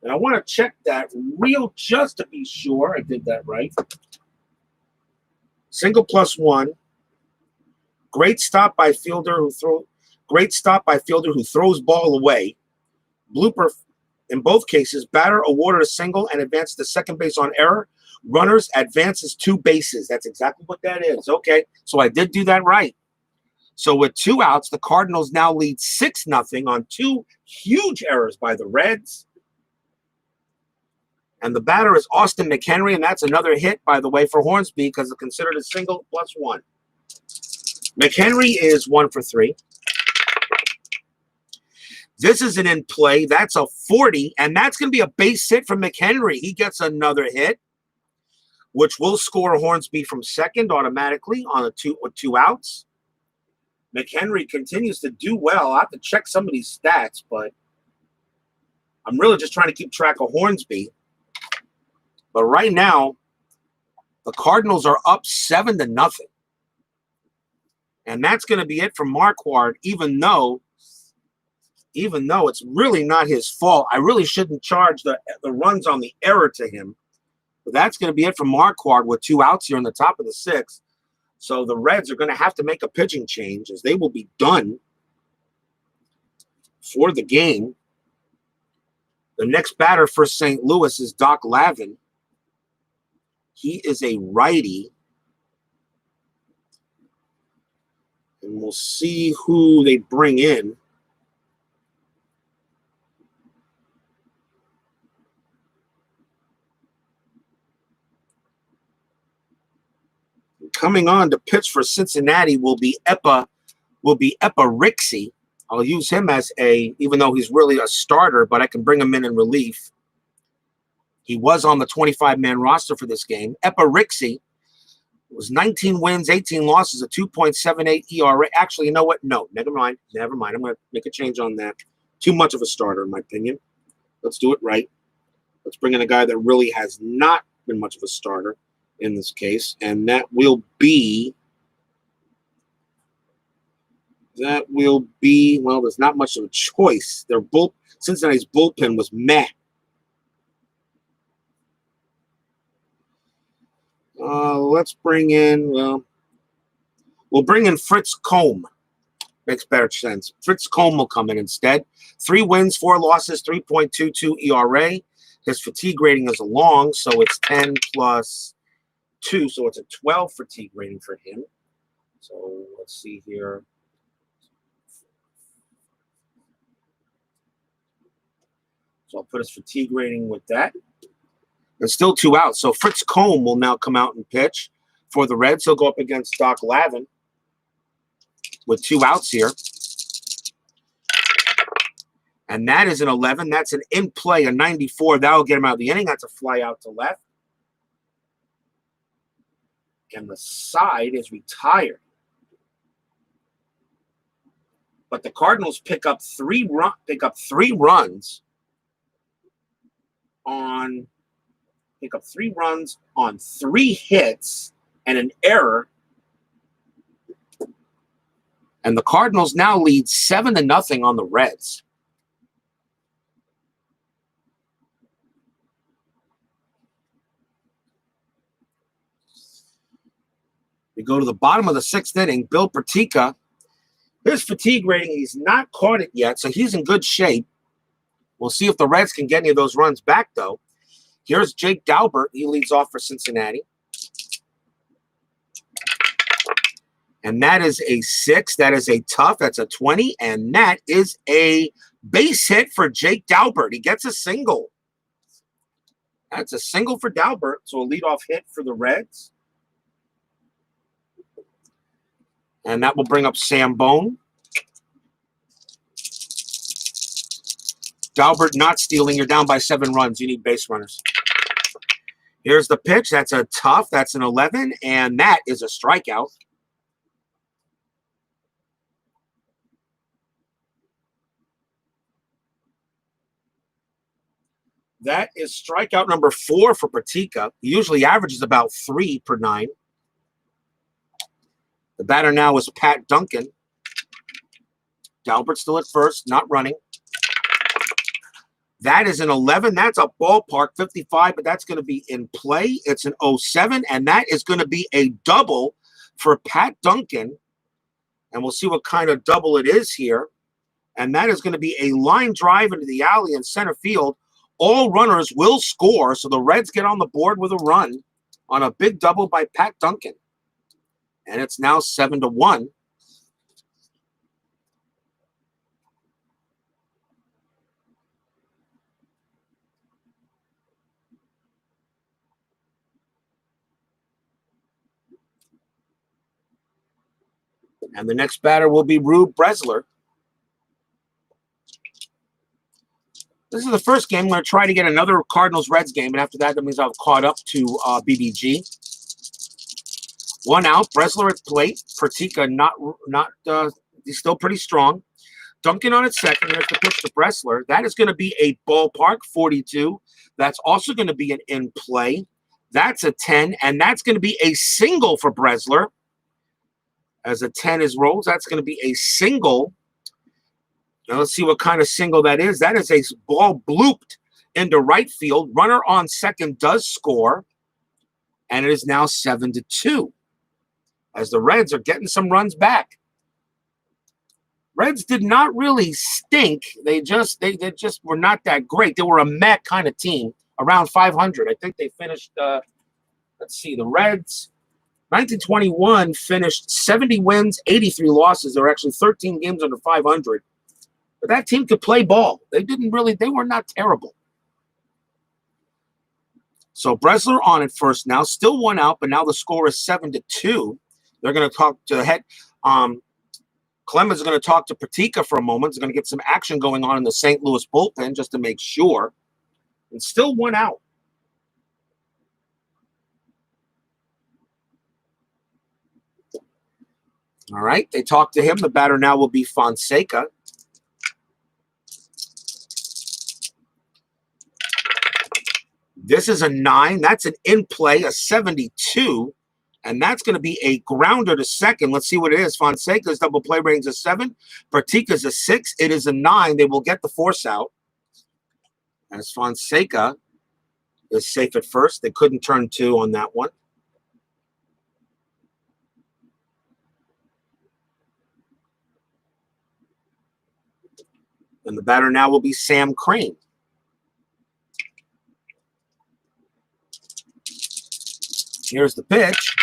And I want to check that just to be sure I did that right. Single +1. Great stop by fielder who throws ball away. Blooper in both cases. Batter awarded a single and advanced to second base on error. Runners advances 2 bases. That's exactly what that is. Okay, so I did do that right. So with 2 outs, the Cardinals now lead 6-0 on 2 huge errors by the Reds. And the batter is Austin McHenry, and that's another hit, by the way, for Hornsby because it's considered a single +1. McHenry is 1 for 3. This is an in play. That's a 40, and that's going to be a base hit from McHenry. He gets another hit, which will score Hornsby from second automatically on with 2 outs. McHenry continues to do well. I have to check some of these stats, but I'm really just trying to keep track of Hornsby. But right now, the Cardinals are up 7-0. And that's going to be it for Marquard, even though it's really not his fault. I really shouldn't charge the runs on the error to him. But that's going to be it for Marquard with 2 outs here in the top of the 6th. So the Reds are going to have to make a pitching change as they will be done for the game. The next batter for St. Louis is Doc Lavin. He is a righty. And we'll see who they bring in. Coming on to pitch for Cincinnati will be Epa Rixey. I'll use him as even though he's really a starter, but I can bring him in relief. He was on the 25-man roster for this game. Epa Rixey was 19 wins, 18 losses, a 2.78 ERA. Actually, you know what? No, never mind. I'm going to make a change on that. Too much of a starter, in my opinion. Let's do it right. Let's bring in a guy that really has not been much of a starter in this case, and that will be, well, there's not much of a choice. Cincinnati's bullpen was meh. Let's bring in, we'll bring in Fritz Combe. Makes better sense. Fritz Combe will come in instead. 3 wins, 4 losses, 3.22 ERA. His fatigue rating is a long, so it's 10 plus 2, so it's a 12 fatigue rating for him. So let's see here. So I'll put his fatigue rating with that. There's still 2 outs. So Fritz Combe will now come out and pitch for the Reds. He'll go up against Doc Lavin with 2 outs here. And that is an 11. That's an in play, a 94. That'll get him out of the inning. That's a fly out to left. And the side is retired. But the Cardinals pick up 3 runs on 3 hits and an error. And the Cardinals now lead 7-0 on the Reds. We go to the bottom of the 6th inning. Bill Pertica, his fatigue rating, he's not caught it yet, so he's in good shape. We'll see if the Reds can get any of those runs back, though. Here's Jake Daubert. He leads off for Cincinnati. And that is a 6. That is a tough. That's a 20. And that is a base hit for Jake Daubert. He gets a single. That's a single for Daubert. So a leadoff hit for the Reds. And that will bring up Sam Bone. Daubert not stealing. You're down by 7 runs. You need base runners. Here's the pitch. That's a tough. That's an 11. And that is a strikeout. That is strikeout number 4 for Pertica. He usually averages about 3 per 9. The batter now is Pat Duncan. Daubert still at first, not running. That is an 11. That's a ballpark 55, but that's going to be in play. It's an 07, and that is going to be a double for Pat Duncan. And we'll see what kind of double it is here. And that is going to be a line drive into the alley in center field. All runners will score, so the Reds get on the board with a run on a big double by Pat Duncan. And it's now 7-1. And the next batter will be Rube Marquard. This is the first game. I'm going to try to get another Cardinals-Reds game, and after that means I've caught up to BBG. 1 out. Marquard at plate. Pertica he's still pretty strong. Duncan on its second. There's the pitch to Marquard. That is going to be a ballpark 42. That's also going to be an in play. That's a 10, and that's going to be a single for Marquard. As a 10 is rolled, that's going to be a single. Now let's see what kind of single that is. That is a ball blooped into right field. Runner on second does score, and it is now 7-2 as the Reds are getting some runs back. Reds did not really stink. They just were not that great. They were a meh kind of team, around 500. I think they finished, let's see, the Reds, 1921 finished 70 wins, 83 losses. There were actually 13 games under 500. But that team could play ball. They were not terrible. So Marquard on it first now, still 1 out, but now the score is 7-2. They're going to talk to Clemens is going to talk to Pertica for a moment. He's going to get some action going on in the St. Louis bullpen just to make sure. And still 1 out. All right, they talk to him. The batter now will be Fonseca. This is a 9. That's an in play, a 72. And that's going to be a grounder to second. Let's see what it is. Fonseca's double play rating's a 7. Pertica's a 6. It is a 9. They will get the force out. As Fonseca is safe at first. They couldn't turn 2 on that one. And the batter now will be Sam Crane. Here's the pitch.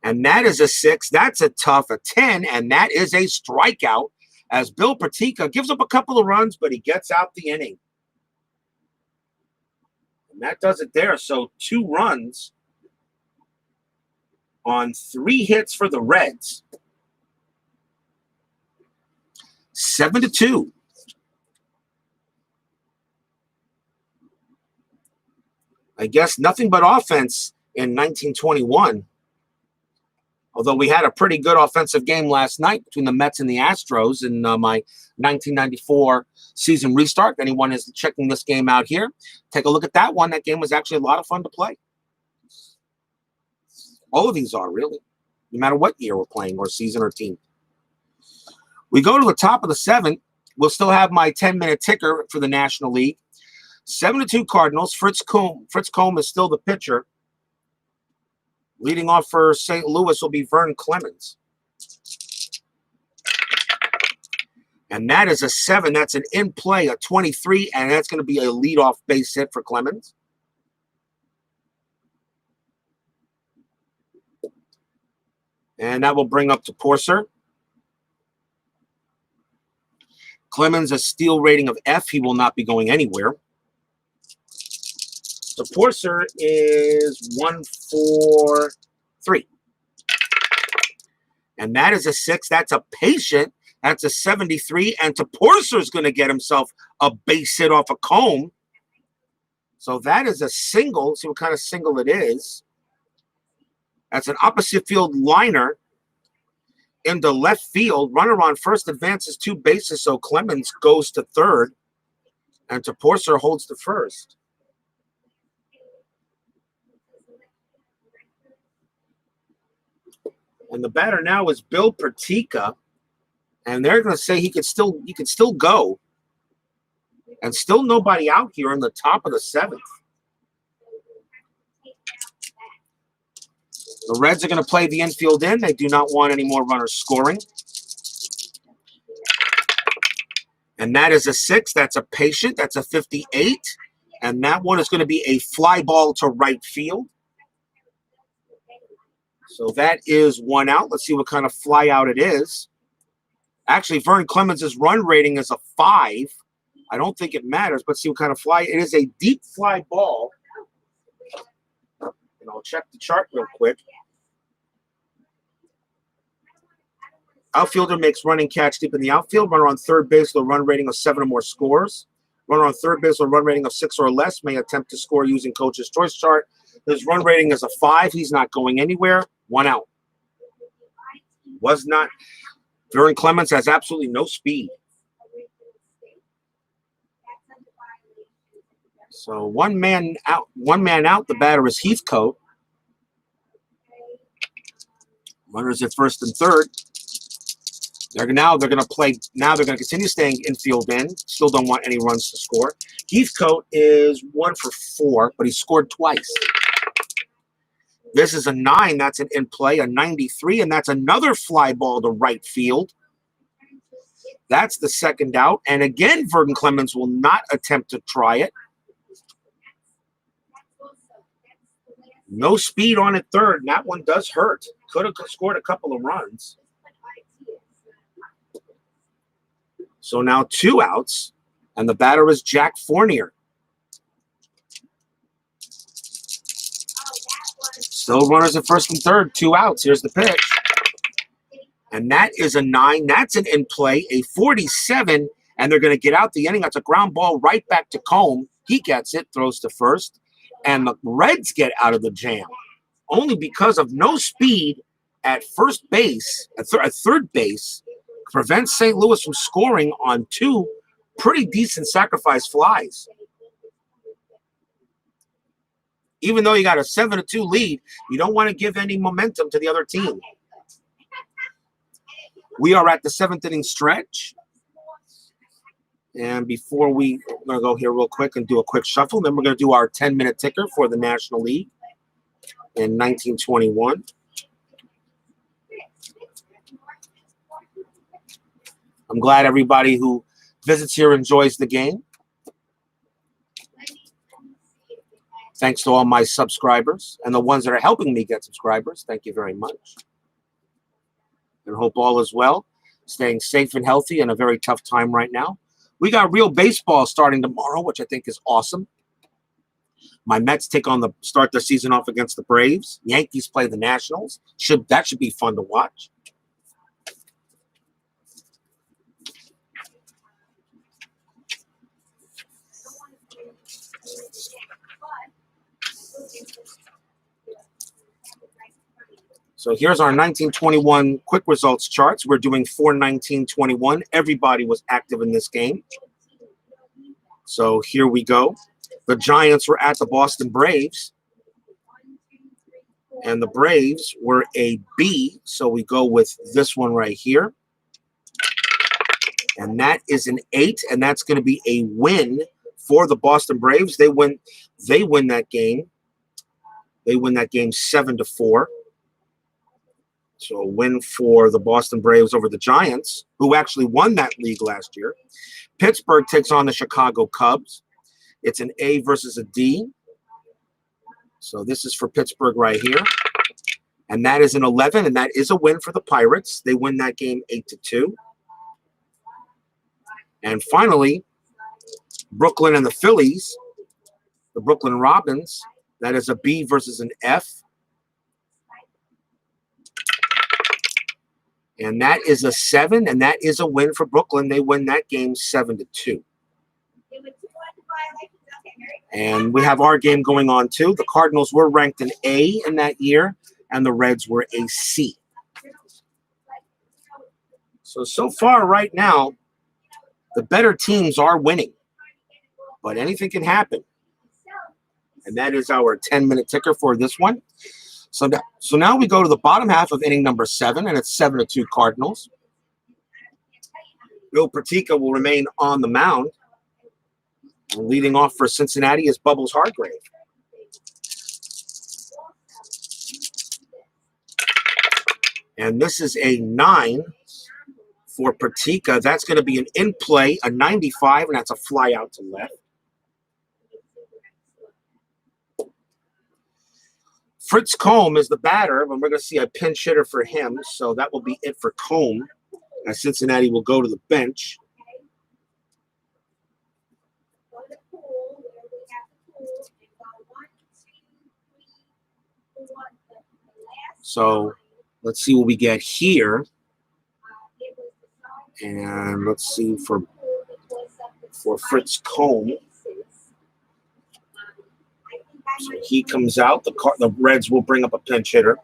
And that is a 6. That's a tough, a 10. And that is a strikeout as Bill Pertica gives up a couple of runs, but he gets out the inning. And that does it there. So 2 runs on 3 hits for the Reds. 7-2. I guess nothing but offense in 1921. Although we had a pretty good offensive game last night between the Mets and the Astros in my 1994 season restart. Anyone is checking this game out here, take a look at that one. That game was actually a lot of fun to play. All of these are, really, no matter what year we're playing or season or team. We go to the top of the 7th. We'll still have my 10-minute ticker for the National League. 7-2 Cardinals. Fritz Combe is still the pitcher. Leading off for St. Louis will be Vern Clemens. And that is a 7. That's an in play, a 23, and that's going to be a leadoff base hit for Clemens. And that will bring up to Porcer. Clemens a steal rating of F. He will not be going anywhere. So Porcer is 1-4-3. And that is a 6. That's a patient. That's a 73. And Porcer is going to get himself a base hit off a comb. So that is a single. Let's see what kind of single it is. That's an opposite field liner into left field. Runner on first advances 2 bases. So Clemens goes to third. And Porcer holds to first. And the batter now is Bill Pertica, and they're going to say he could still go, and still nobody out here in the top of the 7th. The Reds are going to play the infield in. They do not want any more runners scoring. And that is a 6. That's a patient. That's a 58. And that one is going to be a fly ball to right field. So that is 1 out. Let's see what kind of fly out it is. Actually, Vern Clemens' run rating is a 5. I don't think it matters, but see what kind of fly. It is a deep fly ball. And I'll check the chart real quick. Outfielder makes running catch deep in the outfield. Runner on third base with a run rating of 7 or more scores. Runner on third base with a run rating of 6 or less may attempt to score using coach's choice chart. His run rating is a 5. He's not going anywhere. 1 out. Was not. Vern Clemens has absolutely no speed. So one man out. The batter is Heathcote. Runners at first and third. They're going to play. Now they're going to continue staying infield in. Still don't want any runs to score. Heathcote is 1 for 4, but he scored twice. This is a 9. That's an in play, a 93, and that's another fly ball to right field. That's the 2nd out. And again, Vern Clemens will not attempt to try it. No speed on at third, and that one does hurt. Could have scored a couple of runs. So now 2 outs, and the batter is Jack Fournier. Still runners at first and third, 2 outs. Here's the pitch. And that is a 9. That's an in play, a 47, and they're going to get out the inning. That's a ground ball right back to Combe. He gets it, throws to first, and the Reds get out of the jam only because of no speed at first base, at third base, prevents St. Louis from scoring on 2 pretty decent sacrifice flies. Even though you got a 7-2 lead, you don't want to give any momentum to the other team. We are at the 7th inning stretch. And before we're going to go here real quick and do a quick shuffle, then we're going to do our 10-minute ticker for the National League in 1921. I'm glad everybody who visits here enjoys the game. Thanks to all my subscribers and the ones that are helping me get subscribers. Thank you very much. And hope all is well. Staying safe and healthy in a very tough time right now. We got real baseball starting tomorrow, which I think is awesome. My Mets start their season off against the Braves. Yankees play the Nationals. That should be fun to watch. So here's our 1921 quick results charts. We're doing 4/19/21. Everybody was active in this game. So here we go. The Giants were at the Boston Braves. And the Braves were a B. So we go with this one right here. And that is an 8. And that's going to be a win for the Boston Braves. They win that game They win that game 7-4. So a win for the Boston Braves over the Giants, who actually won that league last year. Pittsburgh takes on the Chicago Cubs. It's an A versus a D. So this is for Pittsburgh right here. And that is an 11, and that is a win for the Pirates. They win that game 8-2. And finally, Brooklyn and the Phillies, the Brooklyn Robins, that is a B versus an F. And that is a 7, and that is a win for Brooklyn. They win that game 7-2. And we have our game going on too. The Cardinals were ranked an A in that year, and the Reds were a C. So far right now, the better teams are winning. But anything can happen. And that is our 10-minute ticker for this one. So now we go to the bottom half of inning number 7, and it's 7-2 Cardinals. Bill Pertica will remain on the mound. And leading off for Cincinnati is Bubbles Hargrave. And this is a 9 for Pertica. That's going to be an in-play, a 95, and that's a fly out to left. Fritz Combe is the batter, and we're going to see a pinch hitter for him. So that will be it for Combe, as Cincinnati will go to the bench. So let's see what we get here. And let's see for Fritz Combe. So he comes out. The Reds will bring up a pinch hitter.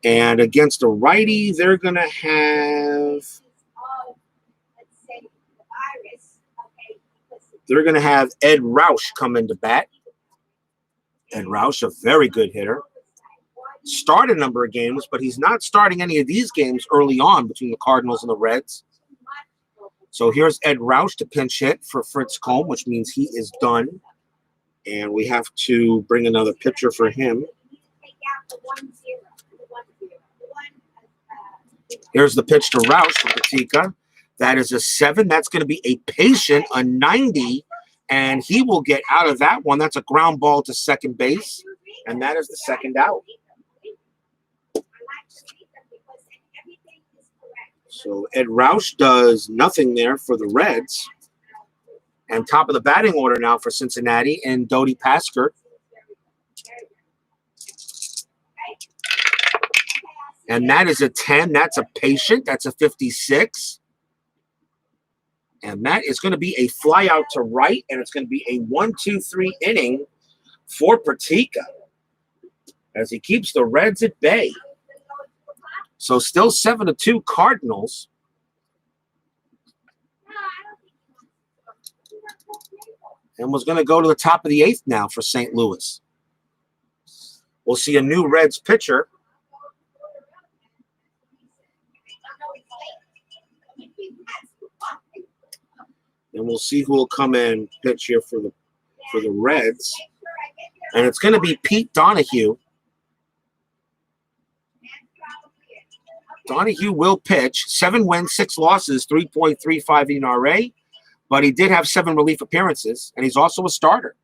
And against a righty, they're going to have Ed Roush come into bat. Ed Roush, a very good hitter. Started a number of games, but he's not starting any of these games early on between the Cardinals and the Reds. So here's Ed Roush to pinch hit for Fritz Combe, which means he is done. And we have to bring another pitcher for him. Here's the pitch to Roush for Pertica. That is a 7. That's going to be a patient, a 90. And he will get out of that one. That's a ground ball to second base. And that is the second out. So Ed Roush does nothing there for the Reds. And top of the batting order now for Cincinnati and Dodi Pasker. And that is a 10. That's a patient. That's a 56. And that is going to be a fly out to right. And it's going to be a 1-2-3 inning for Pertica as he keeps the Reds at bay. So still 7-2 Cardinals. And was going to go to the top of the 8th now for St. Louis. We'll see a new Reds pitcher. And we'll see who will come in pitch here for the Reds. And it's going to be Pete Donahue. Donahue will pitch. 7 wins, 6 losses, 3.35 ERA. But he did have 7 relief appearances, and he's also a starter.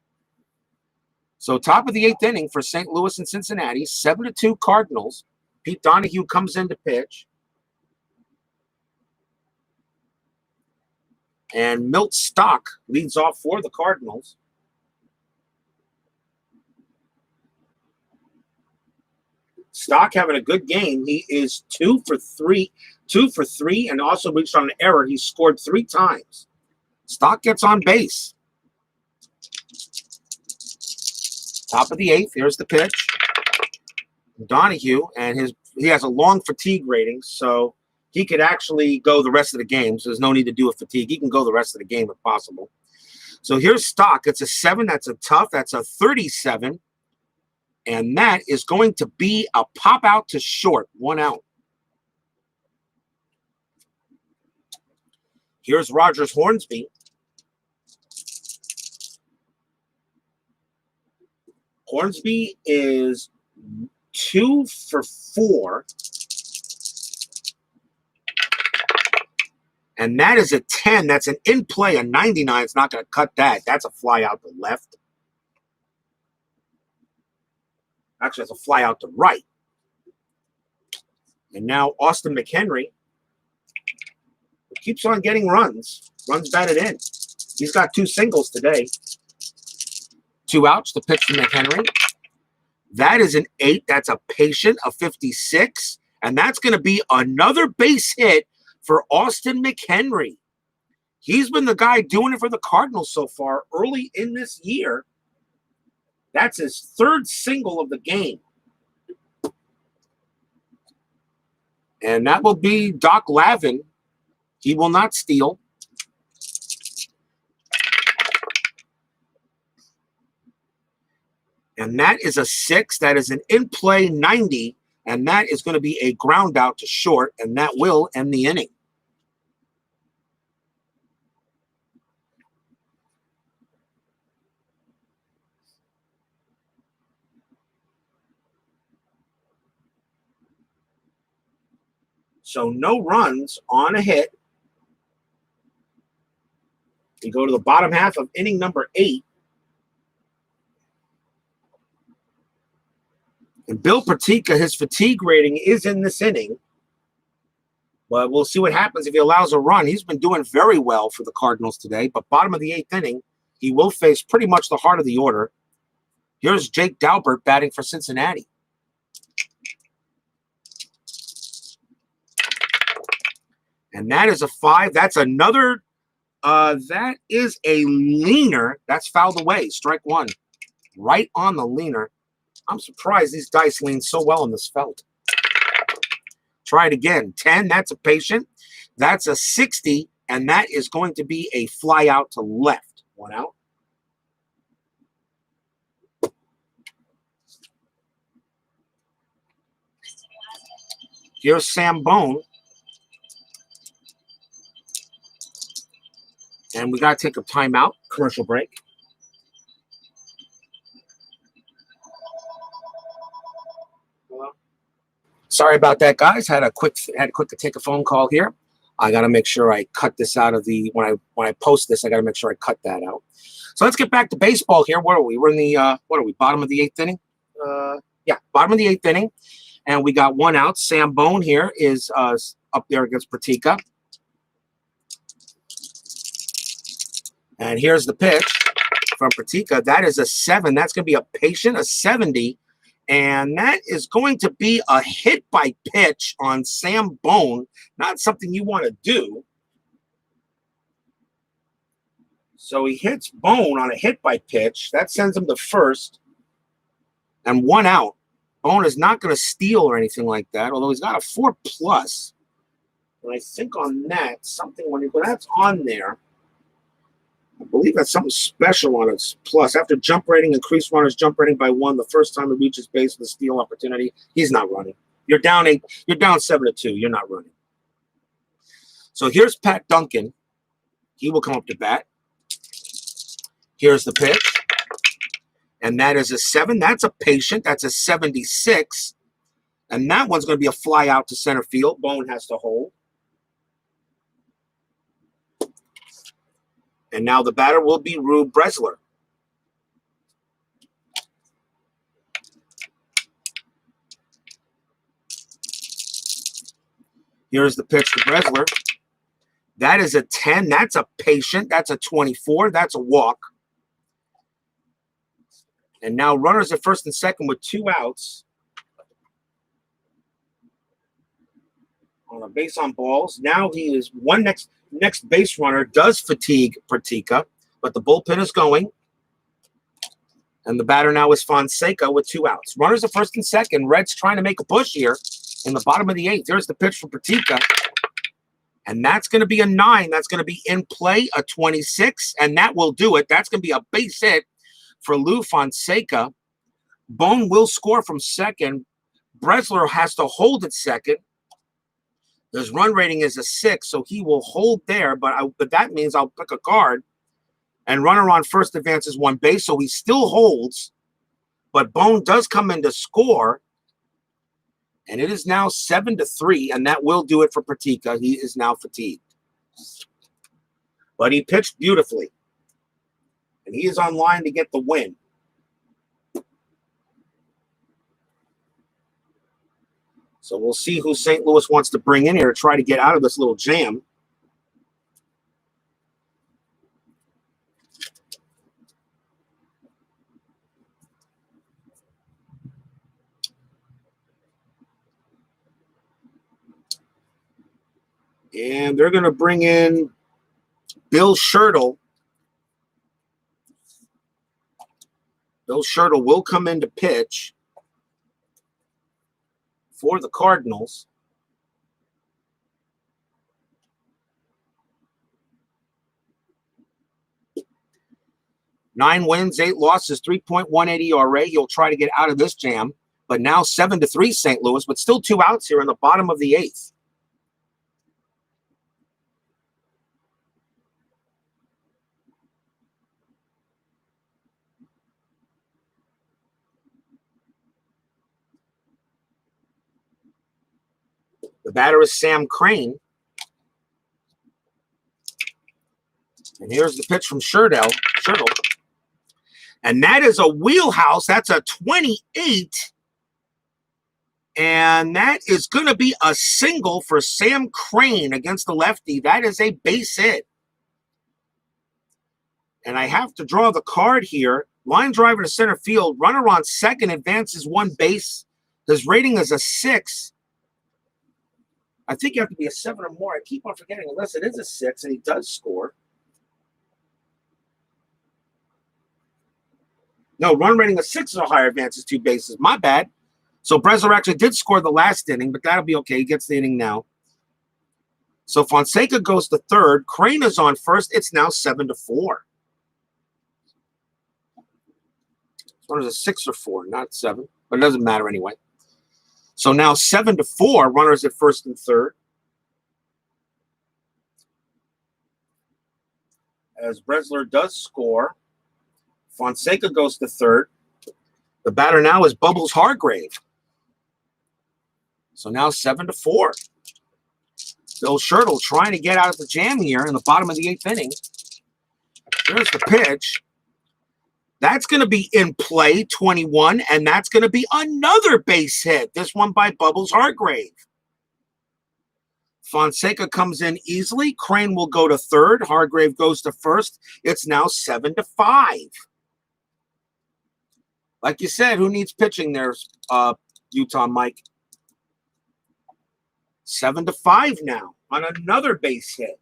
So top of the 8th inning for St. Louis and Cincinnati, 7-2 Cardinals. Pete Donahue comes in to pitch. And Milt Stock leads off for the Cardinals. Stock having a good game. He is 2 for 3, and also reached on an error. He scored 3 times. Stock gets on base. Top of the 8th. Here's the pitch. Donahue, and he has a long fatigue rating, so he could actually go the rest of the game. So there's no need to do a fatigue. He can go the rest of the game if possible. So here's Stock. It's a 7. That's a tough. That's a 37. And that is going to be a pop out to short. 1 out. Here's Rogers Hornsby. Hornsby is 2 for 4. And that is a 10. That's an in play. A 99 is not going to cut that. That's a fly out to left. Actually, that's a fly out to right. And now Austin McHenry keeps on getting runs. Runs batted in. He's got 2 singles today. 2 outs. The pitch to McHenry. That is an 8. That's a patient, a 56. And that's going to be another base hit for Austin McHenry. He's been the guy doing it for the Cardinals so far early in this year. That's his 3rd single of the game. And that will be Doc Lavin. He will not steal. And that is a 6. That is an in-play 90. And that is going to be a ground out to short. And that will end the inning. So no runs on a hit. We go to the bottom half of inning number 8. And Bill Pertica, his fatigue rating is in this inning. But we'll see what happens if he allows a run. He's been doing very well for the Cardinals today. But bottom of the 8th inning, he will face pretty much the heart of the order. Here's Jake Daubert batting for Cincinnati. And that is a 5. That's another, that is a leaner. That's fouled away. Strike 1. Right on the leaner. I'm surprised these dice lean so well in this felt. Try it again. 10, that's a patient. That's a 60, and that is going to be a fly out to left. 1 out. Here's Sam Bone. And we got to take a timeout, commercial break. Sorry about that, guys. Had to take a phone call here. I got to make sure I cut this out of the when I post this. I got to make sure I cut that out. So let's get back to baseball here. What are we? We're in the bottom of the 8th inning. Yeah, bottom of the 8th inning, and we got 1 out. Sam Bone here is up there against Pertica. And here's the pitch from Pertica. That is a 7. That's going to be a patient, a 70. And that is going to be a hit by pitch on Sam Bone. Not something you want to do. So he hits Bone on a hit by pitch. That sends him to first. And 1 out. Bone is not going to steal or anything like that, although he's got a 4+. And I think on that, something when that's on there, I believe that's something special on its plus. After jump rating, increased runners jump rating by 1 the first time he reaches base with a steal opportunity. He's not running. You're down 8. You're down 7-2. You're not running. So here's Pat Duncan. He will come up to bat. Here's the pitch. And that is a 7. That's a patient. That's a 76. And that one's going to be a fly out to center field. Bone has to hold. And now the batter will be Rube Bresler. Here's the pitch to Bresler. That is a 10. That's a patient. That's a 24. That's a walk. And now runners at first and second with 2 outs. On a base on balls. Now he is one next base runner does fatigue Pertica, but the bullpen is going. And the batter now is Fonseca with 2 outs. Runners at first and second. Reds trying to make a push here in the bottom of the 8th. There's the pitch for Pertica. And that's going to be a 9. That's going to be in play, a 26. And that will do it. That's going to be a base hit for Lou Fonseca. Bone will score from second. Bresler has to hold at second. His run rating is a 6, so he will hold there. But that means I'll pick a card. And runner on first advances 1 base, so he still holds. But Bone does come in to score, and it is now 7-3, and that will do it for Pertica. He is now fatigued. But he pitched beautifully, and he is on line to get the win. So we'll see who St. Louis wants to bring in here to try to get out of this little jam. And they're going to bring in Bill Schertle. Bill Schertle will come in to pitch for the Cardinals. Nine wins, 8 losses, 3.18 ERA. He'll try to get out of this jam. But now 7-3 St. Louis, but still 2 outs here in the bottom of the 8th. The batter is Sam Crane. And here's the pitch from Schertle. And that is a wheelhouse. That's a 28. And that is going to be a single for Sam Crane against the lefty. That is a base hit. And I have to draw the card here. Line driver to center field. Runner on second, advances 1 base. His rating is a 6. I think you have to be a 7 or more. I keep on forgetting unless it is a 6 and he does score. No, run rating of 6 or higher, advances 2 bases. My bad. So Bresler actually did score the last inning, but that'll be okay. He gets the inning now. So Fonseca goes to third. Crane is on first. It's now 7-4. This one is a 6 or 4, not 7, but it doesn't matter anyway. So now 7-4, runners at first and third. As Bresler does score, Fonseca goes to third. The batter now is Bubbles Hargrave. So now 7-4. Bill Schertle trying to get out of the jam here in the bottom of the 8th inning. Here's the pitch. That's going to be in play, 21, and that's going to be another base hit, this one by Bubbles Hargrave. Fonseca comes in easily. Crane will go to third. Hargrave goes to first. It's now 7-5. Like you said, who needs pitching there, Utah Mike? 7-5 now on another base hit.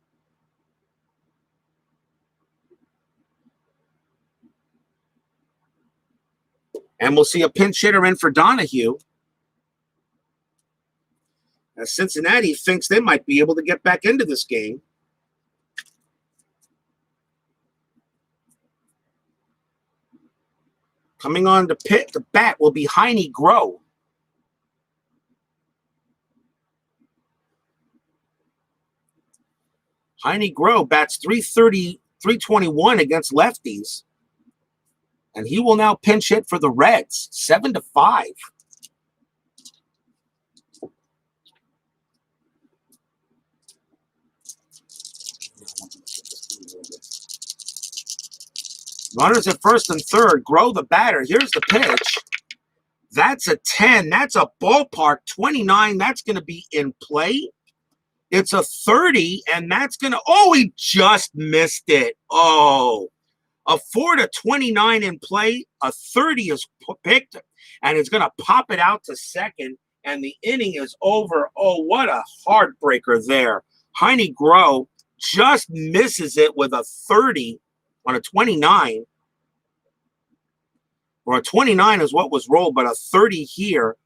And we'll see a pinch hitter in for Donahue. As Cincinnati thinks they might be able to get back into this game. Coming on to the bat will be Heine Groh. Heine Groh bats 321 against lefties. And he will now pinch hit for the Reds, 7-5. Runners at first and third. Grow the batter. Here's the pitch. That's a 10. That's a ballpark 29. That's going to be in play. It's a 30, and that's going to... Oh, he just missed it. Oh. A 4-29 in play. A 30 is picked, and it's going to pop it out to second, and the inning is over. Oh, what a heartbreaker there. Heine Groh just misses it with a 30 on a 29. Or a 29 is what was rolled, but a 30 here.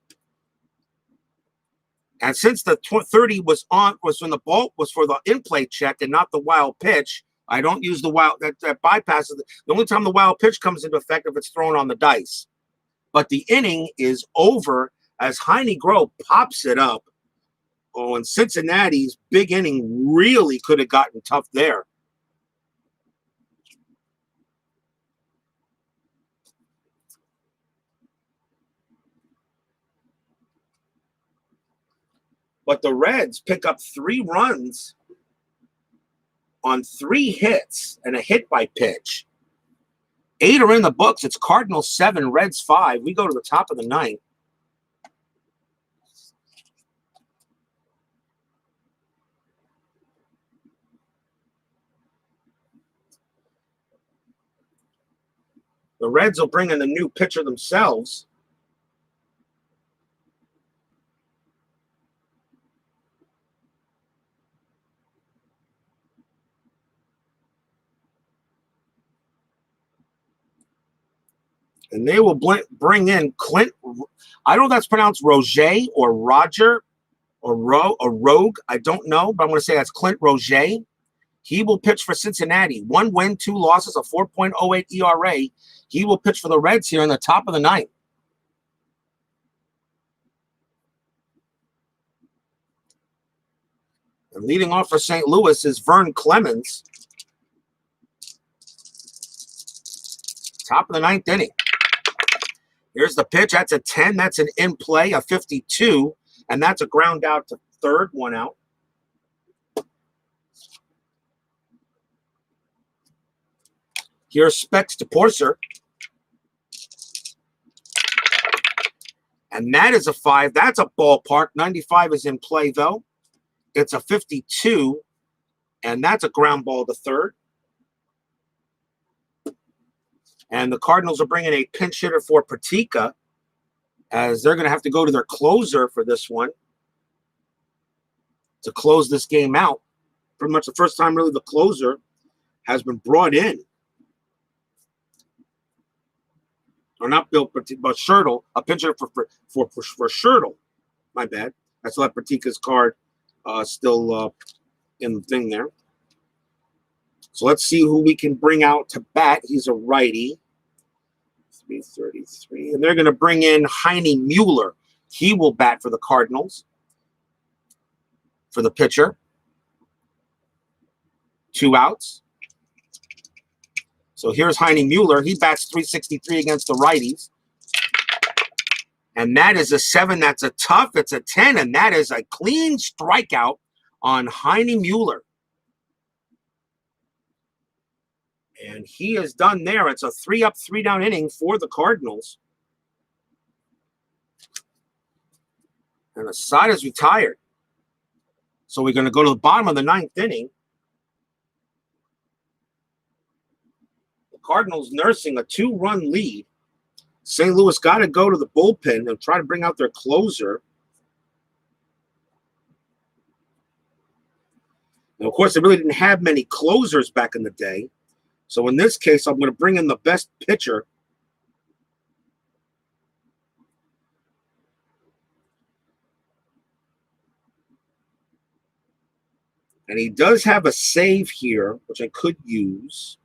And since the 30 was when the ball was for the in-play check and not the wild pitch, I don't use the wild that bypasses. The only time the wild pitch comes into effect if it's thrown on the dice. But the inning is over as Heine Groh pops it up. Oh, and Cincinnati's big inning really could have gotten tough there. But the Reds pick up 3 runs on 3 hits and a hit by pitch. 8 are in the books. It's Cardinals 7, Reds 5. We go to the top of the 9th. The Reds will bring in the new pitcher themselves. And they will bring in Clint. I don't know if that's pronounced Roger or Roger or Rogue. I don't know, but I'm going to say that's Clint Roger. He will pitch for Cincinnati. 1 win, 2 losses, a 4.08 ERA. He will pitch for the Reds here in the top of the 9th. And leading off for St. Louis is Vern Clemens. Top of the 9th inning. Here's the pitch. That's a 10. That's an in play, a 52. And that's a ground out to third, 1 out. Here's Specs to Porcer. And that is a 5. That's a ballpark. 95 is in play, though. It's a 52. And that's a ground ball to third. And the Cardinals are bringing a pinch hitter for Pertica, as they're going to have to go to their closer for this one to close this game out. Pretty much the first time, really, the closer has been brought in. Or not Bill Pertica, but Schertle, a pinch hitter for Schertle. My bad. I still have Pertica's card still in the thing there. So let's see who we can bring out to bat. He's a righty. 333. And they're going to bring in Heine Mueller. He will bat for the Cardinals. For the pitcher. 2 outs. So here's Heine Mueller. He bats 363 against the righties. And that is a 7. That's a tough. It's a 10. And that is a clean strikeout on Heine Mueller. And he is done there. It's a 3-up, 3-down inning for the Cardinals. And the side is retired. So we're going to go to the bottom of the 9th inning. The Cardinals nursing a 2-run lead. St. Louis got to go to the bullpen and try to bring out their closer. Now, of course, they really didn't have many closers back in the day. So in this case, I'm going to bring in the best pitcher. And he does have a save here, which I could use.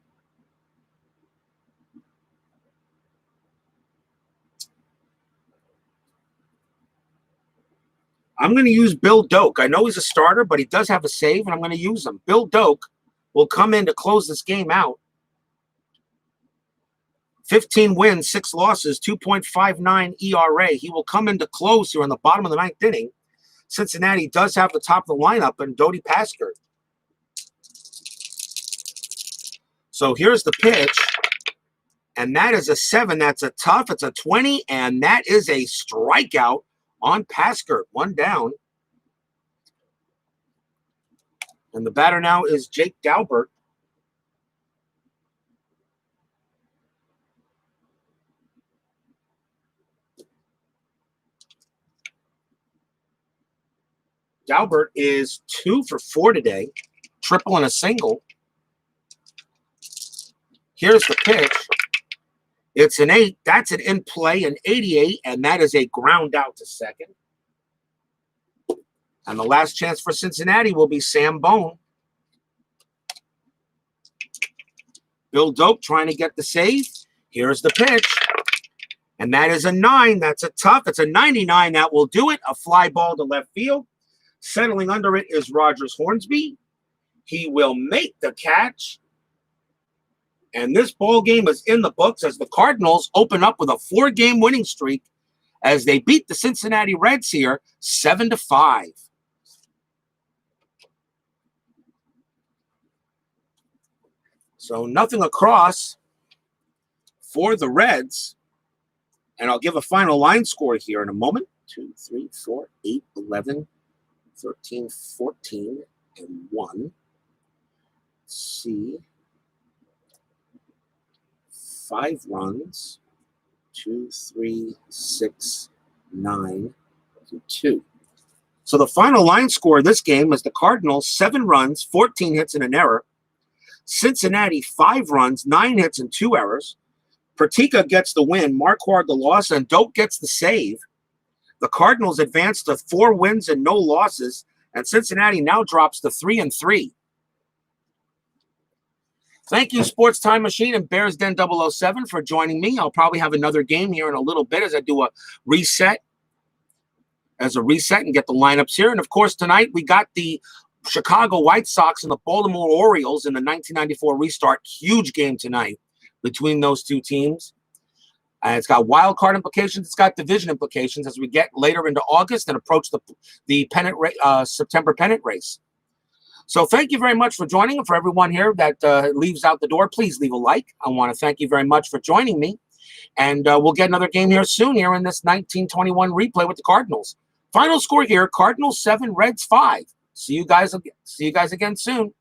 I'm going to use Bill Doak. I know he's a starter, but he does have a save, and I'm going to use him. Bill Doak will come in to close this game out. 15 wins, 6 losses, 2.59 ERA. He will come in to close here in the bottom of the 9th inning. Cincinnati does have the top of the lineup and Dodi Paskert. So here's the pitch. And that is a 7. That's a tough. It's a 20. And that is a strikeout on Paskert. 1 down. And the batter now is Jake Daubert. Daubert is 2 for 4 today. Triple and a single. Here's the pitch. It's an 8. That's an in play, an 88, and that is a ground out to second. And the last chance for Cincinnati will be Sam Bone. Bill Doak trying to get the save. Here's the pitch. And that is a 9. That's a tough. It's a 99. That will do it. A fly ball to left field. Settling under it is Rogers Hornsby. He will make the catch. And this ball game is in the books as the Cardinals open up with a 4-game winning streak as they beat the Cincinnati Reds here 7-5. So nothing across for the Reds. And I'll give a final line score here in a moment. 2, 3, 4, 8, 11, 13, 14, and 1. Let's see. 5 runs. 2, 3, 6, 9, 2. So the final line score of this game is the Cardinals, 7 runs, 14 hits, and an error. Cincinnati, 5 runs, 9 hits, and 2 errors. Pertica gets the win, Marquard the loss, and Doak gets the save. The Cardinals advance to 4 wins and no losses, and Cincinnati now drops to 3-3. Thank you, Sports Time Machine and Bears Den 007 for joining me. I'll probably have another game here in a little bit as I do a reset. And get the lineups here. And, of course, tonight we got the Chicago White Sox and the Baltimore Orioles in the 1994 restart. Huge game tonight between those two teams. It's got wild card implications. It's got division implications as we get later into August and approach the pennant September pennant race. So thank you very much for joining. And for everyone here that leaves out the door, please leave a like. I want to thank you very much for joining me. And we'll get another game here soon here in this 1921 replay with the Cardinals. Final score here, Cardinals 7, Reds 5. See you guys again soon.